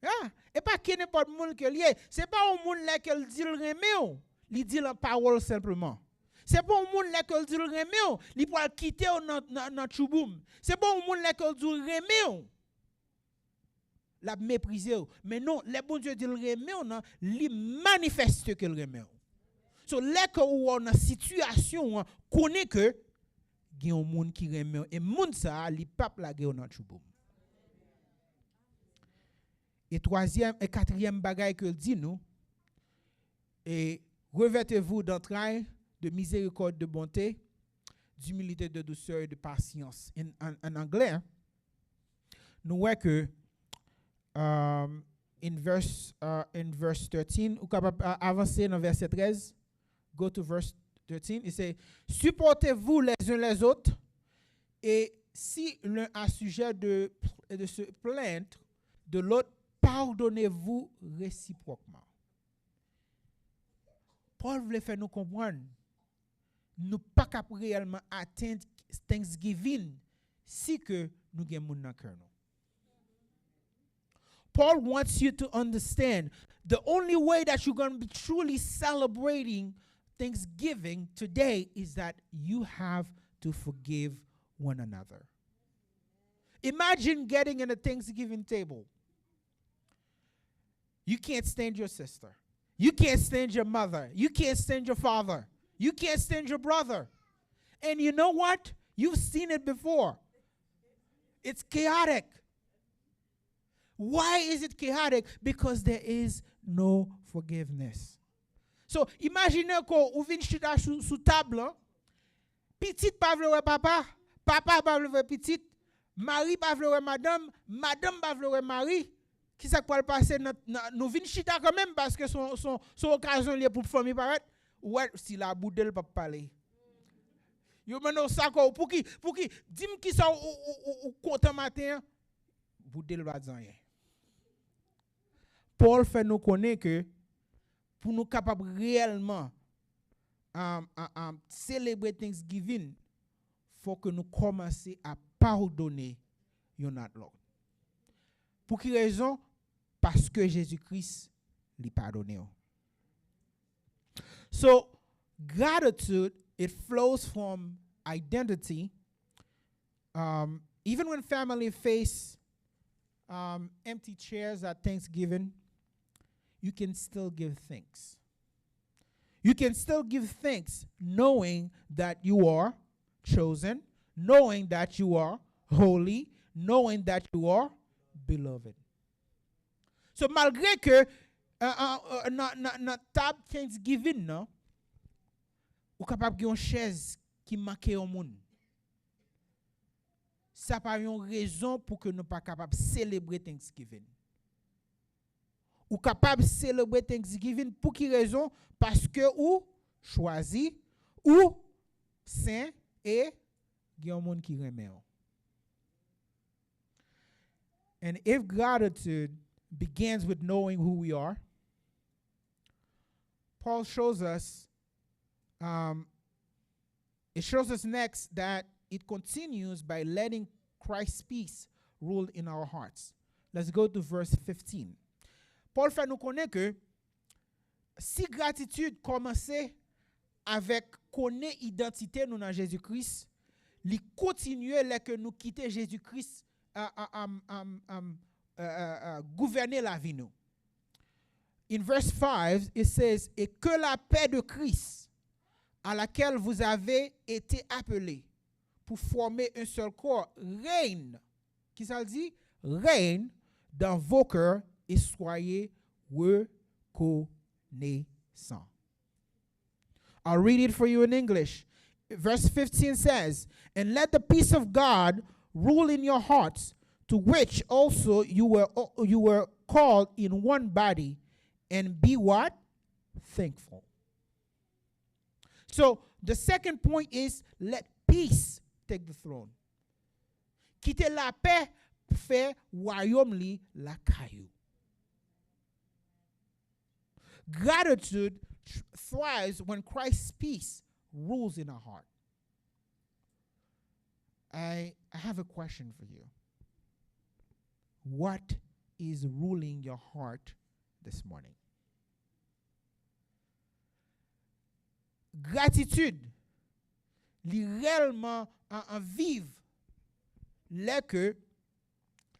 Ah, et pas qui n'importe monde que lié. C'est pas un monde là qu'elle dit le remet, il dit la parole simplement. C'est pas un monde là qu'elle dit le remet, il peut quitter dans chouboum. C'est pas un monde là qu'elle dit le remet. La mépriser. Mais non, le bon Dieu dit le remet, il manifeste que le remet. So, là que ou en situation, connaît que il y a un monde qui remet et monde ça, il pape la guerre dans chouboum. Et troisième et quatrième bagaille que dit nous, et revêtez-vous d'entrailles, de miséricorde, de bonté, d'humilité, de douceur et de patience. En anglais, hein, nous voyons que in verse 13, ou capable avancer dans verset 13, go to verse 13, il dit, supportez-vous les uns les autres, et si l'un a sujet de se plaindre de l'autre, pardonnez-vous réciproquement. Paul voulait faire nous comprendre, nous pas capable réellement atteindre Thanksgiving si que nous avons dans cœur. Paul wants you to understand the only way that you're going to be truly celebrating Thanksgiving today is that you have to forgive one another. Imagine getting in a Thanksgiving table. You can't stand your sister. You can't stand your mother. You can't stand your father. You can't stand your brother. And you know what? You've seen it before. It's chaotic. Why is it chaotic? Because there is no forgiveness. So, imaginez qu'on vient chita sous table. Petite pa vle wè papa. Papa pa vle wè petite. Mari pa vle wè madame. Madame pa vle wè mari. Qui ça peut passer nous vinn chita quand même parce que son occasion lié pour famille paraître ouais si la boudel pas parler yo maintenant ça pour qui dis-moi qui ça ou content matin boudel va dire rien. Paul fait nous connaître que pour nous capable réellement célébrer Thanksgiving faut que nous commencer à pardonner yon l'autre. Pour quelle raison? Parce que Jésus-Christ lui pardonné. So, gratitude, it flows from identity. Even when family face empty chairs at Thanksgiving, you can still give thanks. You can still give thanks knowing that you are chosen, knowing that you are holy, knowing that you are beloved. So malgré que notre table Thanksgiving non, ou capable de une chaise qui manque au monde. Ça pas une raison pour que nous pas capable célébrer Thanksgiving. Ou capable célébrer Thanksgiving pour quelle raison? Parce que ou choisi ou saint et il y a un monde qui remet. And if gratitude begins with knowing who we are, Paul shows us, it shows us next that it continues by letting Christ's peace rule in our hearts. Let's go to verse 15. Paul fait nous connaître que si gratitude commençait avec connaître identité nous dans Jésus-Christ, il continue là que nous quitter Jésus-Christ gouverner la vie nous. In verse 5, it says, et que la paix de Christ, à laquelle vous avez été appelés pour former un seul corps, règne, qui ça dit? Règne dans vos cœurs et soyez reconnaissants. I'll read it for you in English. Verse 15 says, and let the peace of God rule in your hearts, to which also you were called in one body, and be what? Thankful. So the second point is let peace take the throne. Quitter la paix, faire royaume li la caillou. Gratitude thrives when Christ's peace rules in our heart. I have a question for you. What is ruling your heart this morning? Gratitude, li réellement en vive, là que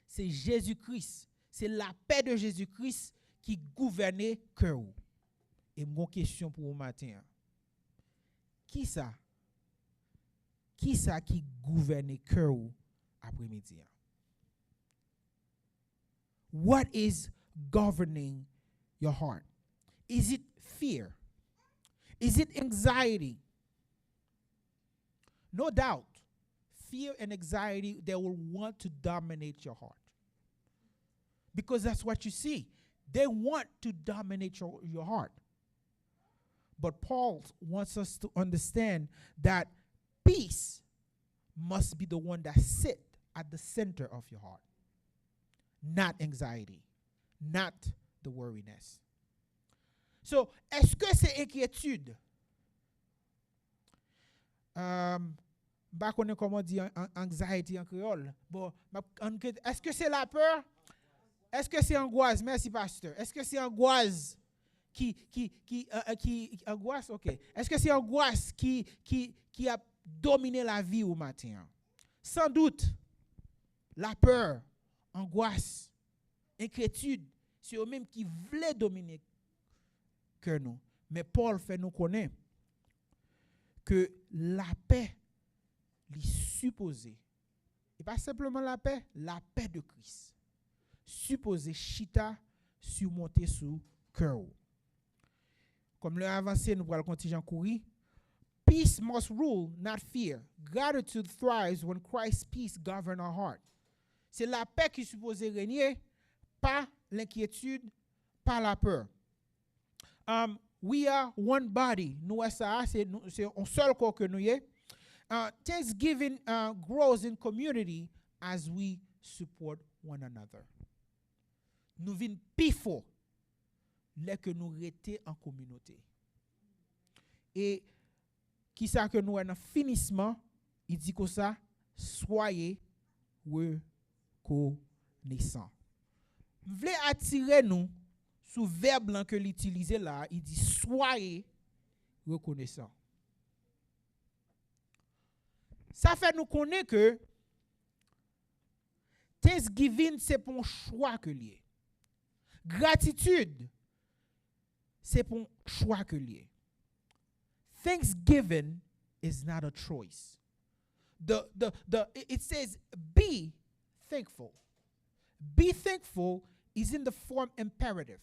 c'est Jésus-Christ, c'est la paix de Jésus-Christ qui gouverne cœur. Et mon question pour vous matin, qui ça? Qui ça qui gouverne cœur après-midi? What is governing your heart? Is it fear? Is it anxiety? No doubt, fear and anxiety, they will want to dominate your heart. Because that's what you see. They want to dominate your heart. But Paul wants us to understand that peace must be the one that sits at the center of your heart. Not anxiety, not the worriness. So, est-ce que c'est inquiétude? Bah, on comment dire anxiety en créole. Bon, est-ce que c'est la peur? Est-ce que c'est angoisse? Merci, pasteur. Est-ce que c'est angoisse qui angoisse? OK. Est-ce que c'est angoisse qui a dominé la vie au matin? Sans doute, la peur, angoisse, inquiétude, c'est eux-mêmes qui voulaient dominer que nous. Mais Paul fait nous connaître que la paix est supposée, et pas simplement la paix de Christ, supposée chita surmonter sous cœur. Comme le avancé, nous allons continuer à courir. Peace must rule, not fear. Gratitude thrives when Christ's peace governs our heart. C'est la paix qui est supposée régner, pas l'inquiétude, pas la peur. We are one body. Nous, ça, c'est un seul corps que nous y est. Thanksgiving grows in community as we support one another. Nous vînes plus fort les que nous restons en communauté. Et qui ça que nous en finissement, il dit que ça, soyez reconnaissants. Je voulais attirer nous sous verbe que l'utilise là, il dit soyez reconnaissants. Ça fait nous connaître que Thanksgiving c'est pour un choix que lié. Gratitude c'est pour un choix que lié. Thanksgiving is not a choice. It says be thankful. Be thankful is in the form imperative.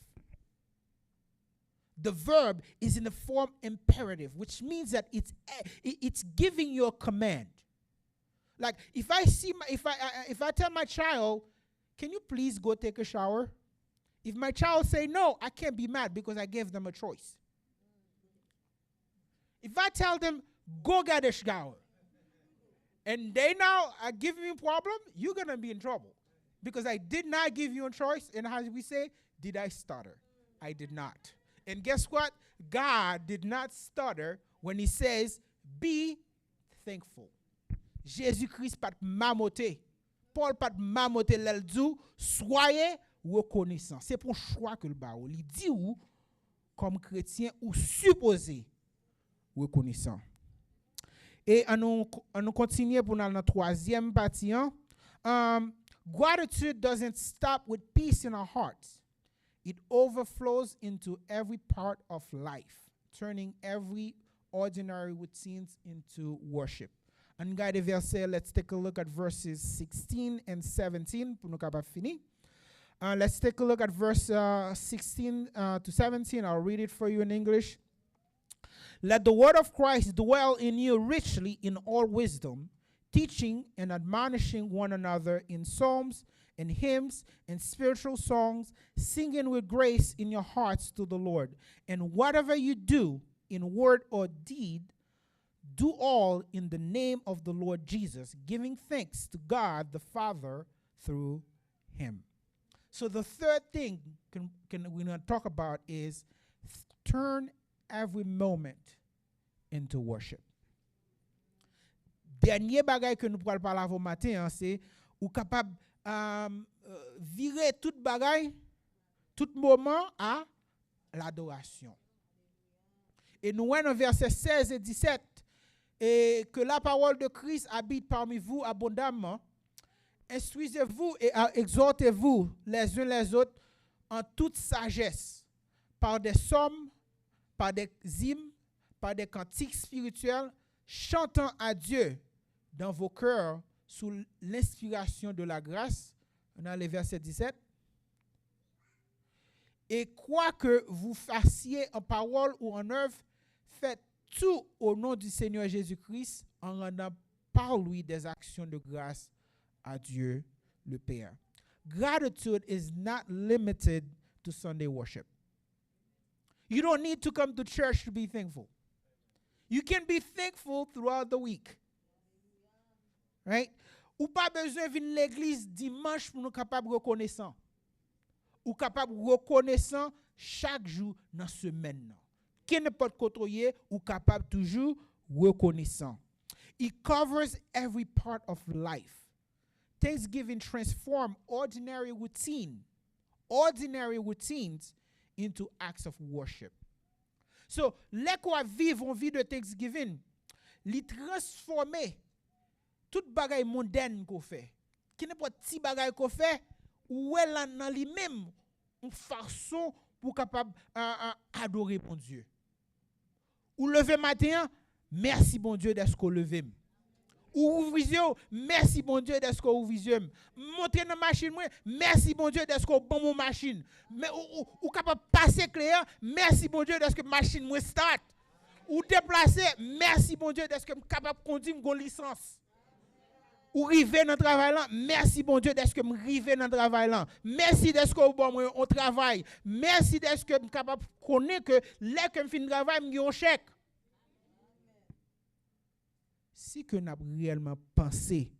The verb is in the form imperative, which means that it's giving you a command. Like if I tell my child, "Can you please go take a shower?" If my child say no, I can't be mad because I gave them a choice. If I tell them, "Go get a shower," and they now are giving me a problem, you're gonna be in trouble because I did not give you a choice. And how we say, did I stutter? I did not. And guess what? God did not stutter when he says, be thankful. Jésus-Christ pas mamoté. Paul pas mamoté l'el dit, soyez reconnaissants. C'est pour choix que le bao. Il dit ou, comme chrétien, ou supposé reconnaissant. Et on nous continue pour la troisième partie. Gratitude doesn't stop with peace in our hearts. It overflows into every part of life, turning every ordinary routines into worship. And guide verset, let's take a look at verses 16 and 17. Pour nous capable fini. Let's take a look at verse 16 to 17. I'll read it for you in English. Let the word of Christ dwell in you richly in all wisdom, teaching and admonishing one another in psalms and hymns and spiritual songs, singing with grace in your hearts to the Lord. And whatever you do in word or deed, do all in the name of the Lord Jesus, giving thanks to God the Father through him. So the third thing we're going to talk about is turn every moment into worship. Dernier bagay que nous pourrons parler avant matin, c'est ou capable virer toute bagaille, tout moment à l'adoration. Et nous voyons dans versets 16 et 17 et que la parole de Christ habite parmi vous abondamment. Instruisez-vous et exhortez-vous les uns les autres en toute sagesse, par des psaumes, par des hymnes, par des cantiques spirituels, chantant à Dieu dans vos cœurs sous l'inspiration de la grâce. On a les versets 17. Et quoi que vous fassiez en parole ou en œuvre, faites tout au nom du Seigneur Jésus-Christ en rendant par lui des actions de grâce à Dieu le Père. Gratitude is not limited to Sunday worship. You don't need to come to church to be thankful. You can be thankful throughout the week. Right? Ou pas besoin de venir à l'église dimanche pour nous capables reconnaissant. Ou capable reconnaissant chaque jour dans la semaine. Qui ne peut côtoyer ou capable toujours reconnaissant. It covers every part of life. Thanksgiving transforms ordinary routines into acts of worship. So, les qu'on vivre en vie de Thanksgiving, li transformer toute bagaille mondaine qu'on fait. Qui n'est pas petit bagaille qu'on fait, ou elle dans lui-même une façon pour capable adorer mon Dieu. Ou lever matin, merci bon Dieu d'être qu'on levé. Ou ouvrir, merci bon Dieu d'être qu'on ouvrir. Monter dans machine, merci bon Dieu d'être qu'on bon mon machine. Mais ou capable passer clair, merci bon Dieu d'être que machine moi start. Ou déplacer, merci bon Dieu d'être que capable conduire mon licence. Ou river dans le travail là, merci bon Dieu d'être que me river dans le travail là. Merci d'être que bon moi on travail. Merci d'être que me capable connaître que les que me fin travail me un chèque. Si que n'a réellement pensé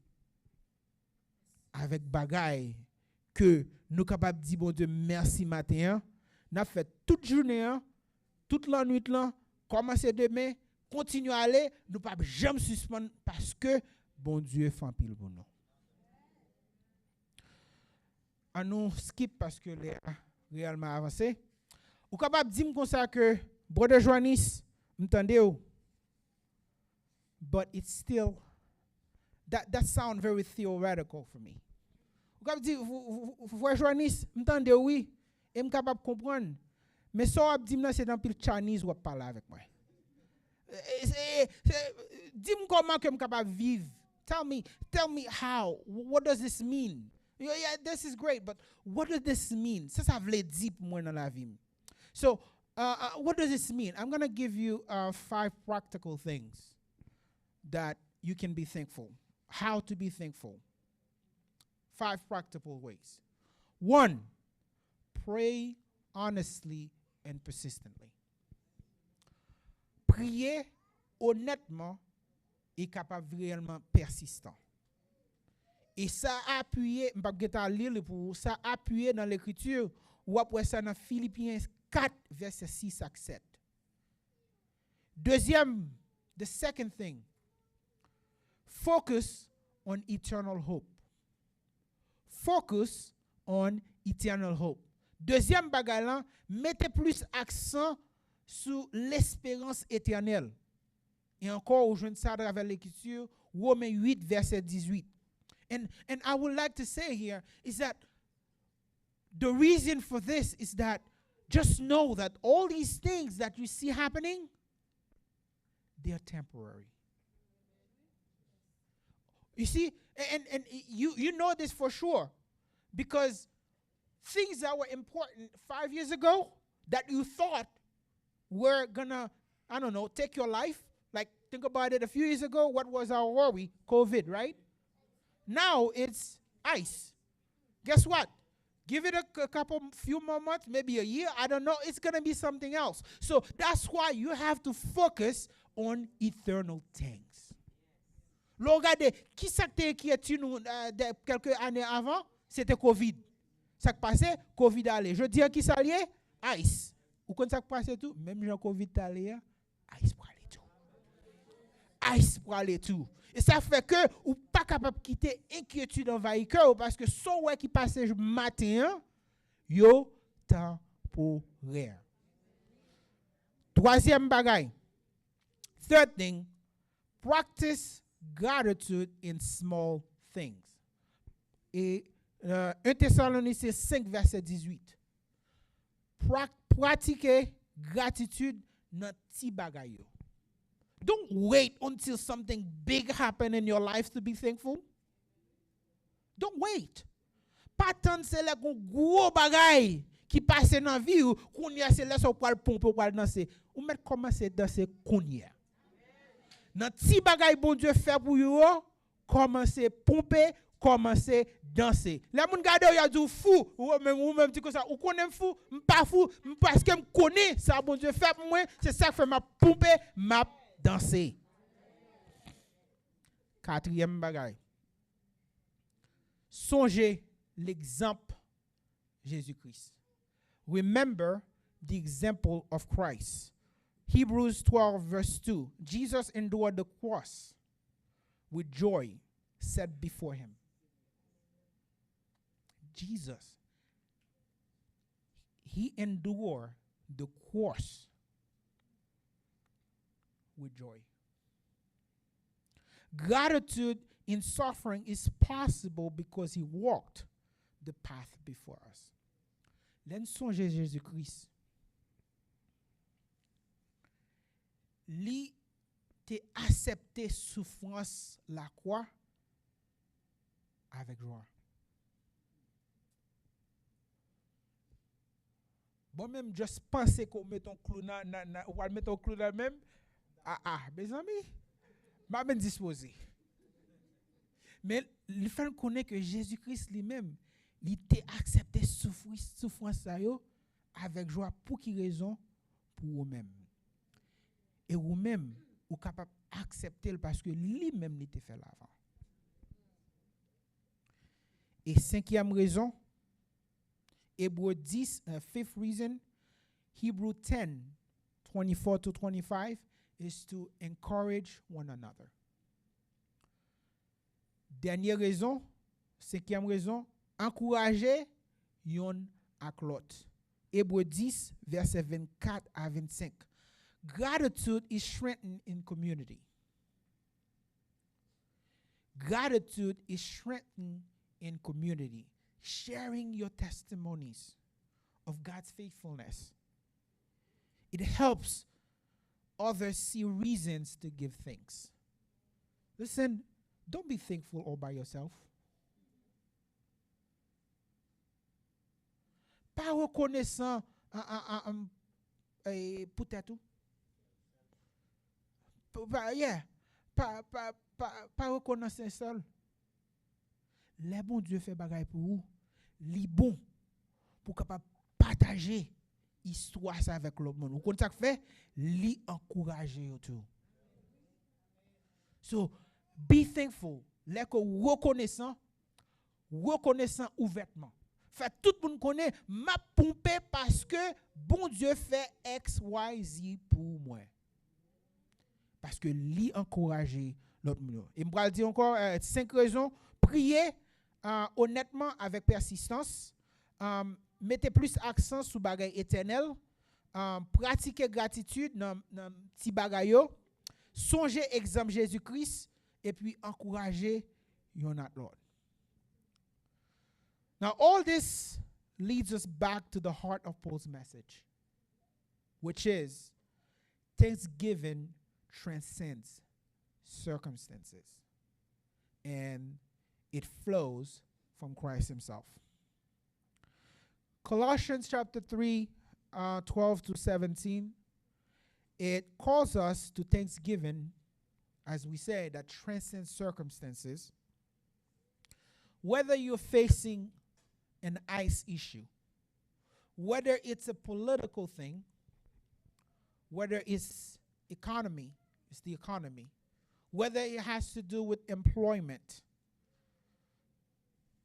avec bagaille que nous capable dire bon Dieu merci matin, n'a fait toute journée, toute la nuit là, commencer demain, continue à aller, nous pas jamais suspendre parce que bon Dieu fait un pile pour nous. On nous skip parce que les réellement avancé. Ou capable dire comme ça que brother Joannis, m'entendez ou? But it's still that sound very theoretical for me. Ou capable dire frère Joannis, m'entendez oui, et m'capable comprendre. Mais ça dit c'est dans pile Chinese ou parler avec moi. Dis-moi comment que m'capable vivre. Tell me how. What does this mean? Yeah, this is great, but what does this mean? Ça veut dire pour moi dans la vie. So, what does this mean? I'm going to give you 5 practical things that you can be thankful. How to be thankful. 5 practical ways. 1, pray honestly and persistently. Prier honnêtement et capable réellement persistant. Et ça appuyé, m'pa lire pour ça appuyé dans l'écriture ou après ça dans Philippiens 4 verset 6 à 7. Deuxième, the second thing, focus on eternal hope. Focus on eternal hope. Deuxième bagage là, mettez plus accent sur l'espérance éternelle. Et encore, on joint ça à travers l'écriture, Romains 8, verset 18. And I would like to say here is that the reason for this is that just know that all these things that you see happening, they are temporary. You see, and you know this for sure, because things that were important 5 years ago that you thought were gonna, I don't know, take your life. Like, think about it, a few years ago, what was our worry? COVID, right? Now it's ICE. Guess what? Give it a few more months, maybe a year, I don't know, it's going to be something else. So that's why you have to focus on eternal things. Regardez, qui s'était inquiété nous quelques années avant? C'était COVID. Ça qui passait, COVID allait. Je dis à qui ça lié? ICE. Ou quand ça qui passait tout? Même Jean COVID allait, ICE pour aller tout. ice pour aller tout. Et ça fait que ou pas capable de quitter inquiétude envahir cœur parce que son ouais qui passe matin yo temporaire. Troisième bagaille. Third thing, practice gratitude in small things. Et 1 Thessaloniciens 5 verset 18. Pratiquer gratitude dans petit bagaille yo. Don't wait until something big happen in your life to be thankful. Don't wait. Pas tant c'est là un gros bagay qui passe dans la vie ou qu'on y a c'est là sur quoi le pompe pour danser. Ou mettre commencer danser qu'on y a. Dans petit bagay bon Dieu fait pour vous, commencer pomper, commencer danser. Là moun gade y a du fou ou même dit comme ça ou connaît fou, pas fou parce que me connais ça bon Dieu fait pour moi, c'est ça que fait m'a pomper, m'a danser. Quatrième bagaille. Songez l'exemple Jésus-Christ. Remember the example of Christ. Hebrews 12 verse 2. Jesus endured the cross with joy set before him. Jesus, he endured the cross with joy. Gratitude in suffering is possible because he walked the path before us. L'en songe Jésus-Christ. Li te accepté souffrance la croix avec joie. Bon même juste penser qu'on met ton clou ou va mettre ton clou là même. Mes amis, m'a bien disposé. Mais il faut connaître que Jésus-Christ lui-même, il t'a accepté souffrance ça yo avec joie pour qui raison pour vous-même. Et vous-même, vous capable d'accepter parce que lui-même il t'a fait l'avant. Et cinquième raison, Hébreux 10, fifth reason, Hebrew 10, 24 to 25 is to encourage one another. Dernière raison, cinquième raison, encourager yon ak l'autre. Hébreux 10, verset 24 à 25. Gratitude is strengthened in community. Gratitude is strengthened in community. Sharing your testimonies of God's faithfulness. It helps others see reasons to give thanks. Listen, don't be thankful all by yourself. Pas reconnaissant peut-être. Pas reconnaissant seul. Les bons Dieu fait bagaille pour vous. Li bon pour capable partager histoire ça avec l'autre monde. Vous connaissez ça fait li encourager tout. So be thankful. Les que reconnaissant ouvertement. Fait tout le monde connaît m'a pompé parce que bon Dieu fait X Y Z pour moi. Parce que li encourager l'autre monde. Et me dire encore 5 raisons. Priez honnêtement avec persistance. Mettez plus accent sur bagay éternel. Pratiquez gratitude dans petit bagay yo. Songez exemple Jésus-Christ et puis encouragez yon l'autre. Now all this leads us back to the heart of Paul's message, which is thanksgiving transcends circumstances. And it flows from Christ himself. Colossians chapter 3, 12 to 17, it calls us to thanksgiving, as we say, that transcends circumstances. Whether you're facing an ICE issue, whether it's a political thing, whether it's the economy, whether it has to do with employment,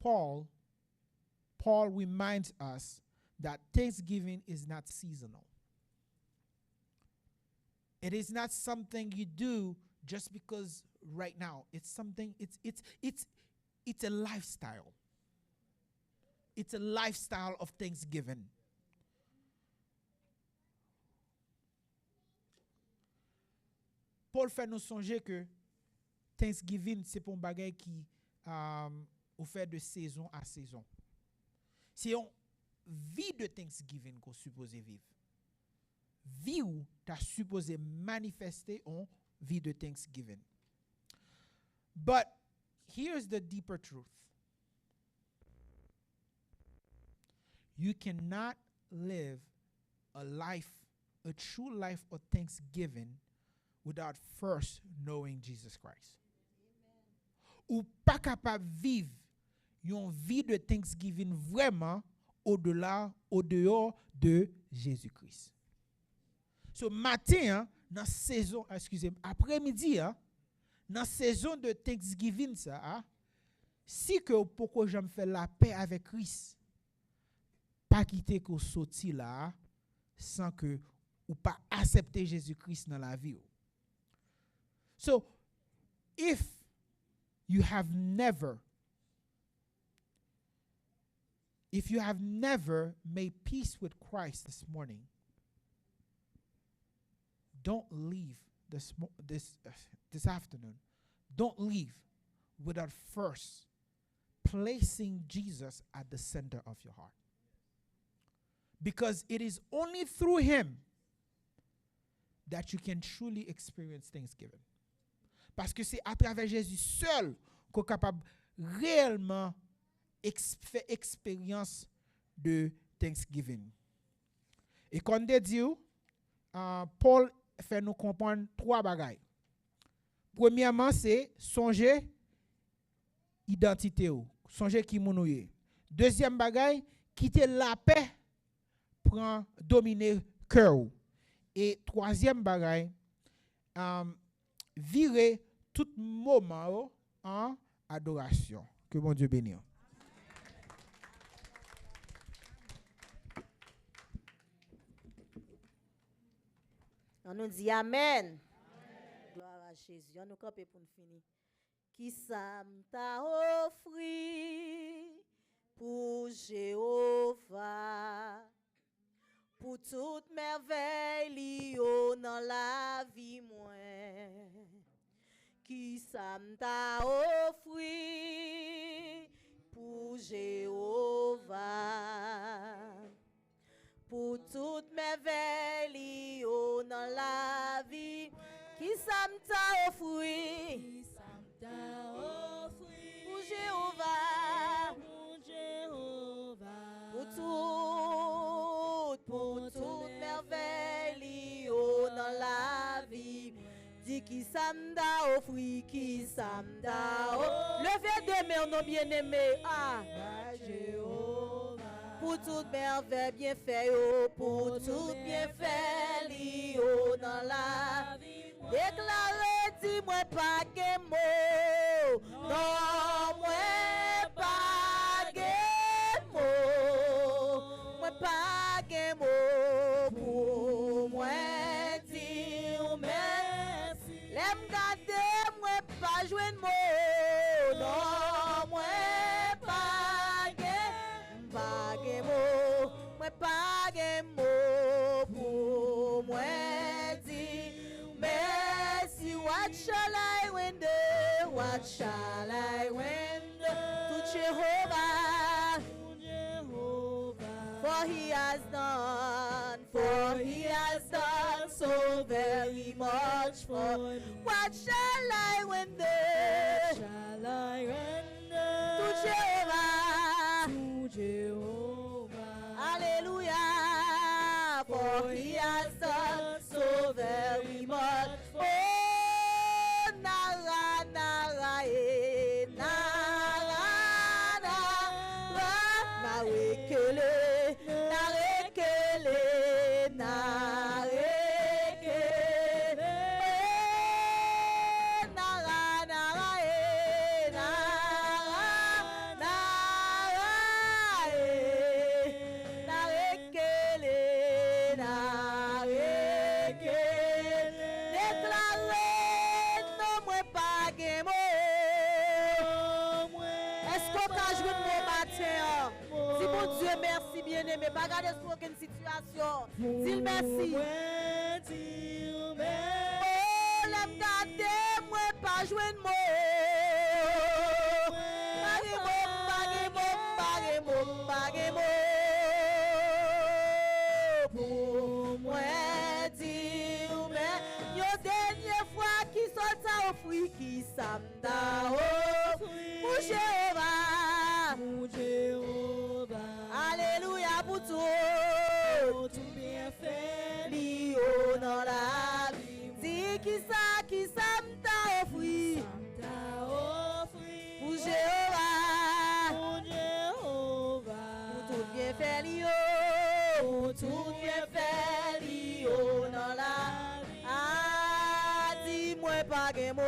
Paul reminds us that Thanksgiving is not seasonal. It is not something you do just because right now it's something, it's a lifestyle. It's a lifestyle of Thanksgiving. Paul fait nous songer que Thanksgiving, c'est pour un bagage qui ou fait de saison à saison. C'est une vie de Thanksgiving qu'on supposé vivre. Vie où tu as supposé manifester en vie de Thanksgiving. But here's the deeper truth. You cannot live a life, a true life of Thanksgiving without first knowing Jesus Christ. Ou pas capable vivre une vie de Thanksgiving vraiment au-delà, au-dehors de Jésus-Christ. So matin, dans saison, excusez-moi, après-midi, dans saison de Thanksgiving ça, si que pourquoi j'aime faire la paix avec Christ, pas quitter qu'on sorti là sans que ou pas accepter Jésus-Christ dans la vie. So if you have never made peace with Christ this morning, don't leave this afternoon. Don't leave without first placing Jesus at the center of your heart. Because it is only through him that you can truly experience Thanksgiving. Parce que c'est à travers Jésus seul qu'on est capable réellement faire expérience de Thanksgiving. Et comme on dit, Paul fait nous comprendre trois bagailles. Premièrement, c'est songer identité ou, songer qui mounouye. Deuxième bagaille, quitter la paix prend dominer cœur. Et troisième bagaille, virer tout moment en adoration. Que mon Dieu bénisse. On nous dit Amen. Gloire à Jésus. On nous campe pour nous finir. Qui ça t'a offri pour Jéhovah, pour toute merveille dans la vie moi. Qui ça t'a offri pour Jéhovah, pour toute merveille dans la vie. Qui ça t'a offri pour Jéhovah, pour toute merveille dans la vie. Dis qui ça m'a offri, qui ça m'a offri. Levez deux mains, nos bien-aimés. Pour toute merveille bien fait, pour tout bien fait, dans la vie. Déclarez, dis-moi pas que mot, non, moi pas que mot, moi pas que mot, pour moi dire merci. L'aime garder, moi pas jouer de mot, non, moi pas que mot, moi pas que mot, pour moi dire merci. What shall I render? What shall I render to Jehovah? For he has done so very much for me. What shall I render? To Jehovah? Hallelujah. For he has done so very much. Bon Dieu, merci bien-aimé. Pas garder sur aucune situation. Dis merci. Oh, l'aime garder, moi pas jouer de mots. Bagay mot. Pour moi dire, mais yo dernière fois qui sort au fruit qui s'amda pour Jéhovah. Alléluia pour tout bien fait Lio dans la vie. Dis qui s'amda au fruit pour Jéhovah. Pour tout bien fait Lio. Pour tout bien fait Lio dans la vie. Ah, dis-moi pas que mot.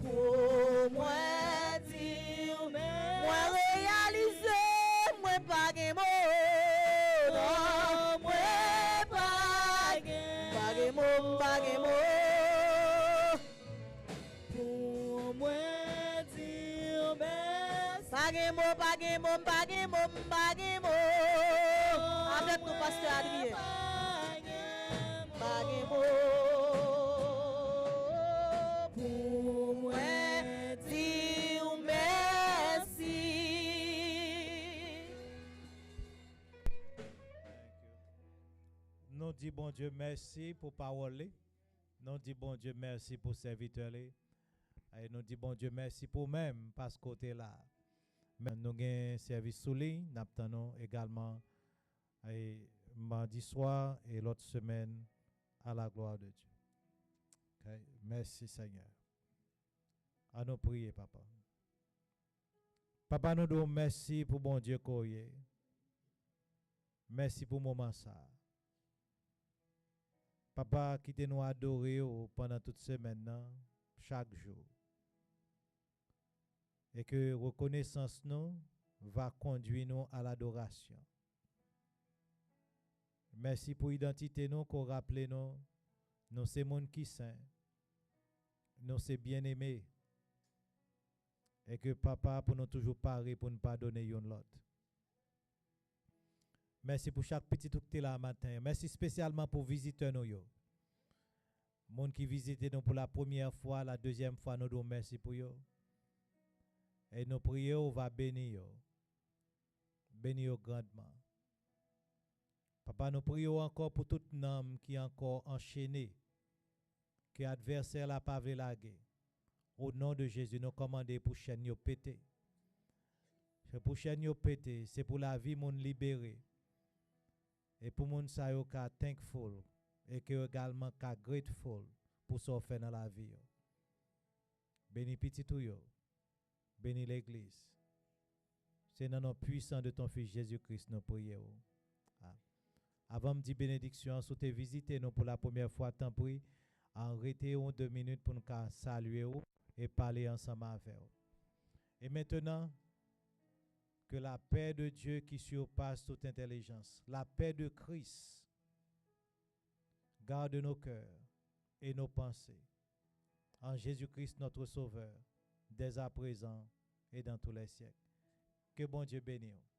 Pour moi dire, moi réaliser, moi pas de mots. Non, moi pas de mots, pas de mots. Pour moi dire, pas de mots, pas de mots, pas de mots, pas de mots. Avec nous, pasteur Adrien. Pas de mots. Pour moi dire merci. Nous dit bon Dieu merci pour parole. Nous dit bon Dieu merci pour serviteur. Et nous dit bon Dieu merci pour même parce côté là. Mais nous avons un service sous ligne, nous attendons également et mardi soir et l'autre semaine à la gloire de Dieu. Okay. Merci Seigneur. À nous prier, papa. Papa, nous disons merci pour bon Dieu qu'on y est. Merci pour le moment ça. Papa, qui te nous adorer pendant toute semaine, chaque jour. Et que reconnaissance nous va conduire nous à l'adoration. Merci pour l'identité nous qu'on rappelle nous c'est monde qui saint. Nous c'est bien-aimé. Et que papa pour nous toujours parler pour nous pardonner yon l'autre. Merci pour chaque petit truc qui est là matin. Merci spécialement pour visiteurs nous yo. Monde qui visite nous pour la première fois, la deuxième fois nous disons merci pour yo. Et nos prières va bénir yo. Bénir yo grandement. Papa, nous prions encore pour tout homme qui est encore enchaîné, que l'adversaire n'a pas vu la guerre. Au nom de Jésus, nous commandons pour chaîne yo pété. Pour chaîne yo pété, c'est pour la vie moun libéré. Et pour moun sa yo ka thankful et que également ka grateful pour ce fait dans la vie. Béni petit tout yo. Béni l'église. C'est dans le puissant de ton fils Jésus-Christ nous prions. Avant de dire bénédiction, si tu visité nous pour la première fois, t'en prie, arrêtez 2 minutes pour nous saluer et parler ensemble avec vous. Et maintenant, que la paix de Dieu qui surpasse toute intelligence, la paix de Christ, garde nos cœurs et nos pensées en Jésus-Christ notre Sauveur, dès à présent et dans tous les siècles. Que bon Dieu bénisse.